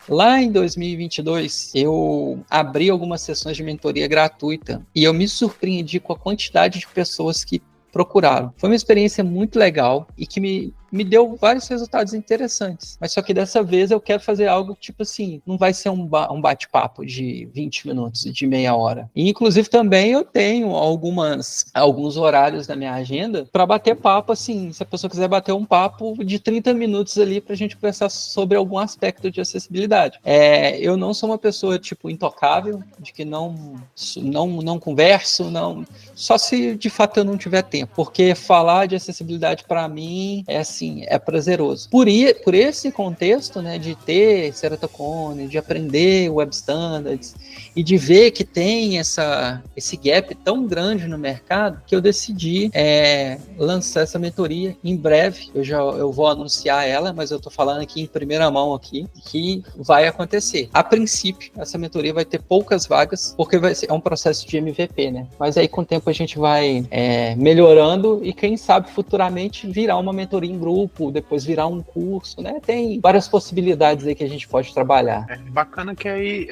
Lá em 2022, eu abri algumas sessões de mentoria gratuita e eu me surpreendi com a quantidade de pessoas que procuraram. Foi uma experiência muito legal e que me deu vários resultados interessantes. Mas só que dessa vez eu quero fazer algo assim, não vai ser um bate-papo de 20 minutos, de meia hora. E inclusive também eu tenho alguns horários na minha agenda para bater papo, assim, se a pessoa quiser bater um papo de 30 minutos ali pra gente conversar sobre algum aspecto de acessibilidade. Eu não sou uma pessoa, intocável, de que não converso, só se de fato eu não tiver tempo. Porque falar de acessibilidade para mim é prazeroso. Por esse contexto, né, de ter Ceratocone, de aprender Web Standards e de ver que tem esse gap tão grande no mercado, que eu decidi lançar essa mentoria em breve. Eu vou anunciar ela, mas eu tô falando aqui em primeira mão aqui, que vai acontecer. A princípio, essa mentoria vai ter poucas vagas, porque é um processo de MVP, né? Mas aí com o tempo a gente vai melhorando e quem sabe futuramente virar uma mentoria em grupo, depois virar um curso, né? Tem várias possibilidades aí que a gente pode trabalhar. Bacana que aí,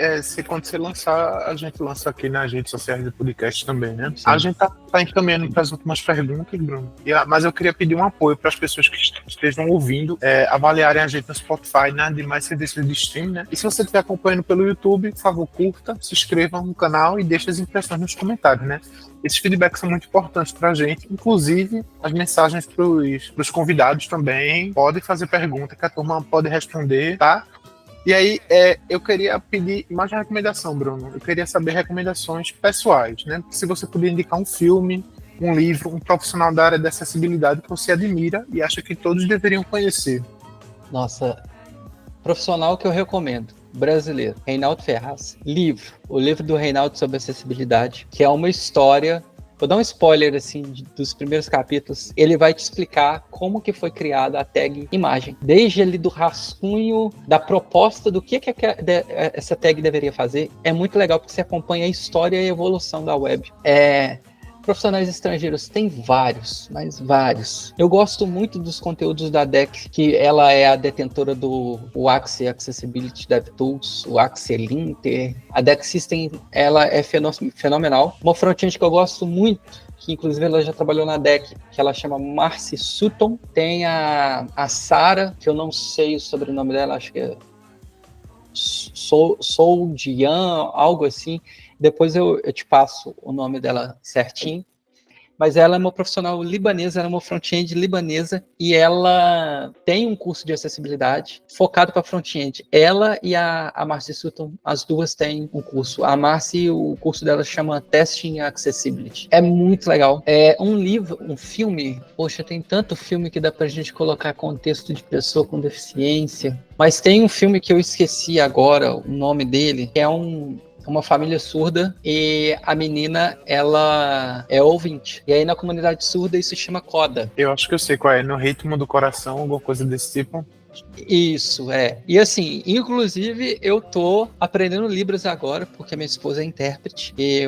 quando você lançar, a gente lança aqui nas redes sociais do podcast também, né? Sim. A gente tá encaminhando para as últimas perguntas, Bruno. Mas eu queria pedir um apoio para as pessoas que estejam ouvindo, avaliarem a gente no Spotify, né? Demais serviços de stream, né? E se você estiver acompanhando pelo YouTube, por favor, curta, se inscreva no canal e deixe as impressões nos comentários, né? Esses feedbacks são muito importantes para a gente, inclusive as mensagens para os convidados também. Podem fazer pergunta que a turma pode responder, tá? E aí, eu queria pedir mais uma recomendação, Bruno. Eu queria saber recomendações pessoais, né? Se você puder indicar um filme, um livro, um profissional da área da acessibilidade que você admira e acha que todos deveriam conhecer. Nossa, profissional que eu recomendo. Brasileiro, Reinaldo Ferraz. O livro do Reinaldo sobre acessibilidade, que é uma história. Vou dar um spoiler assim dos primeiros capítulos. Ele vai te explicar como que foi criada a tag imagem, desde ali do rascunho da proposta do que essa tag deveria fazer. É muito legal porque você acompanha a história e a evolução da web. Profissionais estrangeiros, tem vários, mas vários. Eu gosto muito dos conteúdos da DEC, que ela é a detentora do Axie Accessibility DevTools, o Axie Linter. A DEC System, ela é fenomenal. Uma front-end que eu gosto muito, que inclusive ela já trabalhou na DEC, que ela chama Marcy Sutton. Tem a Sara, que eu não sei o sobrenome dela, acho que é Dian, algo assim. Depois eu te passo o nome dela certinho. Mas ela é uma profissional libanesa, ela é uma front-end libanesa e ela tem um curso de acessibilidade focado para front-end. Ela e a Marcy Sutton, as duas têm um curso. A Marcy, o curso dela chama Testing Accessibility. É muito legal. É um livro, um filme. Poxa, tem tanto filme que dá pra gente colocar contexto de pessoa com deficiência. Mas tem um filme que eu esqueci agora, o nome dele, que é um uma família surda e a menina, ela é ouvinte. E aí na comunidade surda isso se chama coda. Eu acho que eu sei qual é, no ritmo do coração, alguma coisa desse tipo. Isso, é. E assim, inclusive eu tô aprendendo Libras agora, porque minha esposa é intérprete. E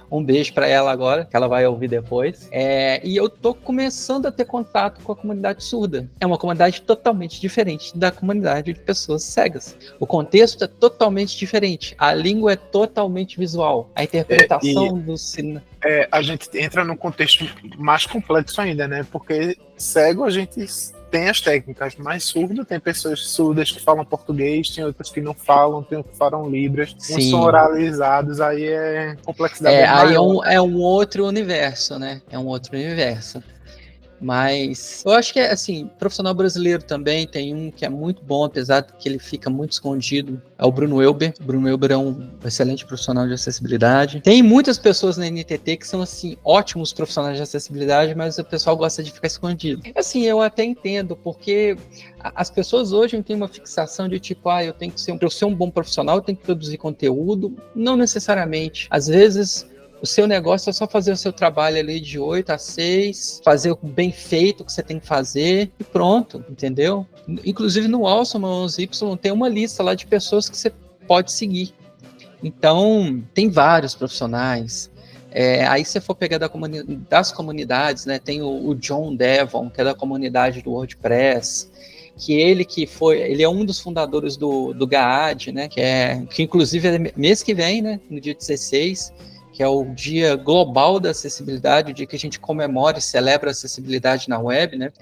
um beijo pra ela agora, que ela vai ouvir depois. E eu tô começando a ter contato com a comunidade surda. É uma comunidade totalmente diferente da comunidade de pessoas cegas. O contexto é totalmente diferente. A língua é totalmente visual. A interpretação do cinema. A gente entra num contexto mais complexo ainda, né? Porque cego a gente tem as técnicas, mas surdo tem pessoas surdas que falam português, tem outras que não falam, tem outras que falam libras, uns são oralizados, aí complexidade aí maior. É um outro universo, né? É um outro universo. Mas eu acho que assim, profissional brasileiro também tem um que é muito bom, apesar de que ele fica muito escondido, é o Bruno Elber. O Bruno Elber é um excelente profissional de acessibilidade. Tem muitas pessoas na NTT que são assim ótimos profissionais de acessibilidade, mas o pessoal gosta de ficar escondido. Assim, eu até entendo, porque as pessoas hoje têm uma fixação de tipo, eu tenho que para eu ser um bom profissional, eu tenho que produzir conteúdo. Não necessariamente. Às vezes o seu negócio é só fazer o seu trabalho ali de 8 a 6, fazer o bem feito que você tem que fazer e pronto, entendeu? Inclusive no Awesome 11Y tem uma lista lá de pessoas que você pode seguir. Então, tem vários profissionais. Aí se você for pegar das comunidades, né, tem o John Devon, que é da comunidade do WordPress, que ele é um dos fundadores do GAAD, né, que inclusive é mês que vem, né, no dia 16, que é o Dia Global da Acessibilidade, o dia que a gente comemora e celebra a acessibilidade na web, né?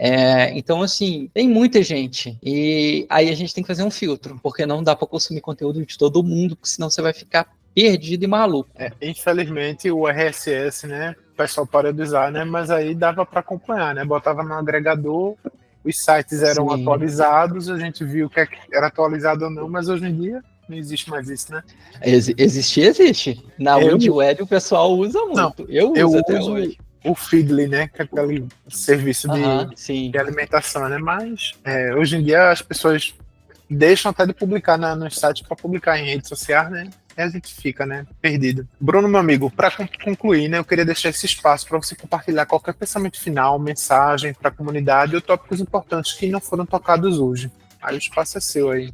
Então, assim, tem muita gente. E aí a gente tem que fazer um filtro, porque não dá para consumir conteúdo de todo mundo, porque senão você vai ficar perdido e maluco. Infelizmente, o RSS, né? O pessoal parou de usar, né? Mas aí dava para acompanhar, né? Botava no agregador, os sites eram atualizados, a gente viu que era atualizado ou não, mas hoje em dia não existe mais isso, né? Existe. Na Web o pessoal usa muito. Não, eu uso até hoje. O Feedly, né? Que é aquele serviço de alimentação, né? Mas hoje em dia as pessoas deixam até de publicar nos sites para publicar em redes sociais, né? E a gente fica, né? Perdido. Bruno, meu amigo, para concluir, né? Eu queria deixar esse espaço para você compartilhar qualquer pensamento final, mensagem para a comunidade ou tópicos importantes que não foram tocados hoje. Aí o espaço é seu aí.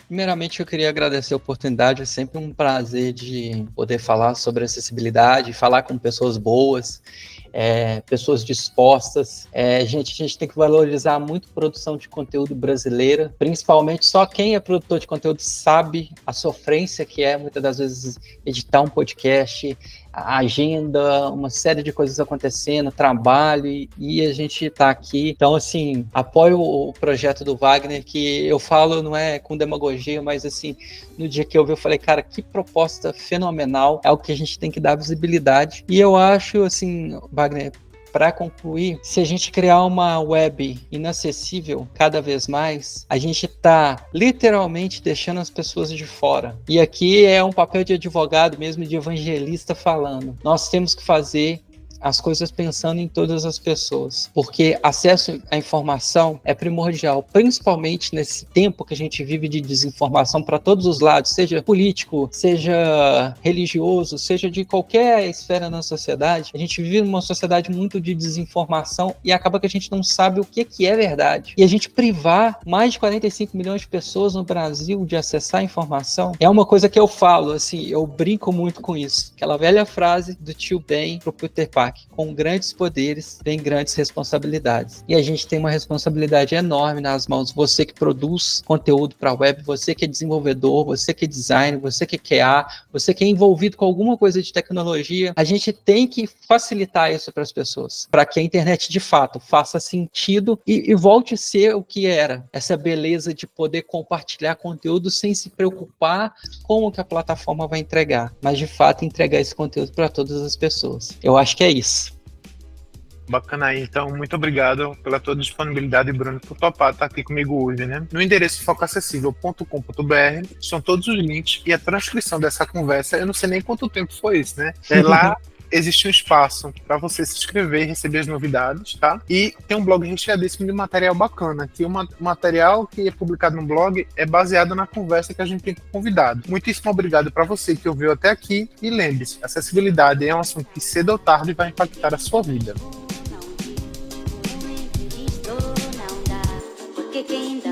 Primeiramente, eu queria agradecer a oportunidade. É sempre um prazer de poder falar sobre acessibilidade, falar com pessoas boas, pessoas dispostas. A gente tem que valorizar muito a produção de conteúdo brasileira, principalmente só quem é produtor de conteúdo sabe a sofrência que é, muitas das vezes, editar um podcast, a agenda, uma série de coisas acontecendo, trabalho, e a gente está aqui. Então, assim, apoio o projeto do Wagner, que eu falo, não é com demagogia, mas assim, no dia que eu vi, eu falei, cara, que proposta fenomenal, é o que a gente tem que dar visibilidade. E eu acho, assim, Wagner, para concluir, se a gente criar uma web inacessível cada vez mais, a gente está literalmente deixando as pessoas de fora. E aqui é um papel de advogado mesmo, de evangelista falando. Nós temos que fazer as coisas pensando em todas as pessoas, porque acesso à informação é primordial, principalmente nesse tempo que a gente vive de desinformação para todos os lados, seja político, seja religioso, seja de qualquer esfera na sociedade. A gente vive numa sociedade muito de desinformação e acaba que a gente não sabe o que é verdade. E a gente privar mais de 45 milhões de pessoas no Brasil de acessar a informação é uma coisa que eu falo, assim, eu brinco muito com isso. Aquela velha frase do tio Ben pro Peter Parker: com grandes poderes vem grandes responsabilidades. E a gente tem uma responsabilidade enorme nas mãos. Você que produz conteúdo para a web, você que é desenvolvedor, você que é designer, você que é QA, você que é envolvido com alguma coisa de tecnologia, a gente tem que facilitar isso para as pessoas, para que a internet de fato faça sentido e volte a ser o que era. Essa beleza de poder compartilhar conteúdo sem se preocupar com o que a plataforma vai entregar, mas de fato entregar esse conteúdo para todas as pessoas. Eu acho que é isso. Bacana aí, então, muito obrigado pela tua disponibilidade, Bruno, por topar estar aqui comigo hoje, né? No endereço focoacessível.com.br estão todos os links e a transcrição dessa conversa. Eu não sei nem quanto tempo foi isso, né? Lá existe um espaço para você se inscrever e receber as novidades, tá? E tem um blog recheadíssimo de material bacana, que o material que é publicado no blog é baseado na conversa que a gente tem com o convidado. Muitíssimo obrigado para você que ouviu até aqui e lembre-se, acessibilidade é um assunto que cedo ou tarde vai impactar a sua vida. Porque quem dá